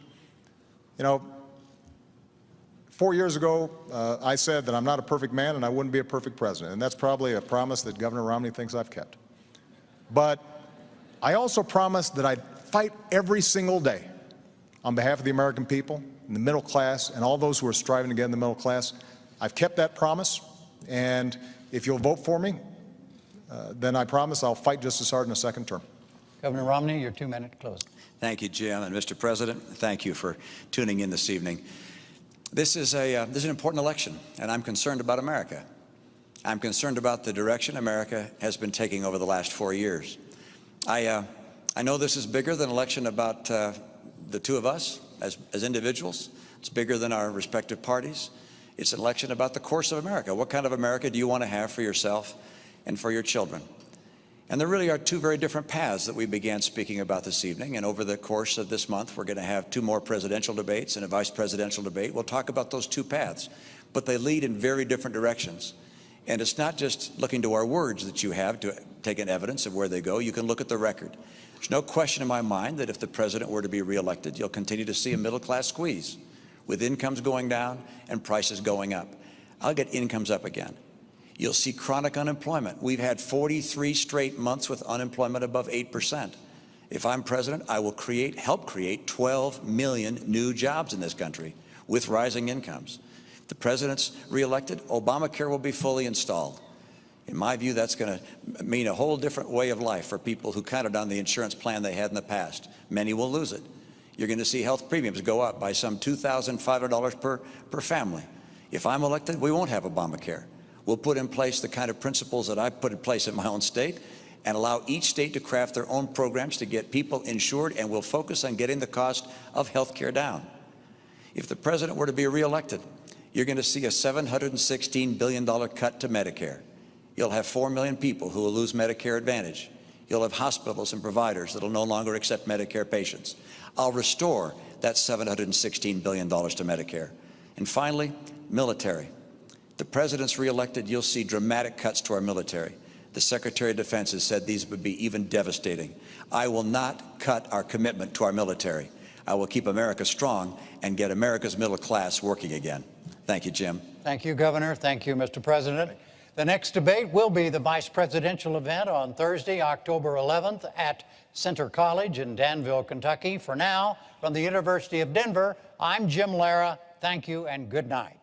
4 years ago, I said that I'm not a perfect man and I wouldn't be a perfect president, and that's probably a promise that Governor Romney thinks I've kept. But I also promised that I'd fight every single day on behalf of the American people, and the middle class, and all those who are striving to get in the middle class. I've kept that promise, and if you'll vote for me, then I promise I'll fight just as hard in a second term. Governor Romney, your 2-minute closing. Thank you, Jim. And Mr. President, thank you for tuning in this evening. This is an important election, and I'm concerned about America. I'm concerned about the direction America has been taking over the last 4 years. I know this is bigger than an election about the two of us as individuals. It's bigger than our respective parties. It's an election about the course of America. What kind of America do you want to have for yourself and for your children? And there really are two very different paths that we began speaking about this evening. And over the course of this month, we're going to have 2 more presidential debates and a vice presidential debate. We'll talk about those 2 paths, but they lead in very different directions. And it's not just looking to our words that you have to take an evidence of where they go. You can look at the record. There's no question in my mind that if the president were to be reelected, you'll continue to see a middle-class squeeze with incomes going down and prices going up. I'll get incomes up again. You'll see chronic unemployment. We've had 43 straight months with unemployment above 8%. If I'm president, I will help create 12 million new jobs in this country with rising incomes. If the president's reelected, Obamacare will be fully installed. In my view, that's going to mean a whole different way of life for people who counted on the insurance plan they had in the past. Many will lose it. You're going to see health premiums go up by some $2,500 per family. If I'm elected, we won't have Obamacare. We'll put in place the kind of principles that I've put in place in my own state and allow each state to craft their own programs to get people insured, and we'll focus on getting the cost of health care down. If the president were to be reelected, you're going to see a $716 billion cut to Medicare. You'll have 4 million people who will lose Medicare Advantage. You'll have hospitals and providers that will no longer accept Medicare patients. I'll restore that $716 billion to Medicare. And finally, military. The president's reelected, you'll see dramatic cuts to our military. The Secretary of Defense has said these would be even devastating. I will not cut our commitment to our military. I will keep America strong and get America's middle class working again. Thank you, Jim. Thank you, Governor. Thank you, Mr. President. The next debate will be the vice presidential event on Thursday, October 11th at Center College in Danville, Kentucky. For now, from the University of Denver, I'm Jim Lara. Thank you and good night.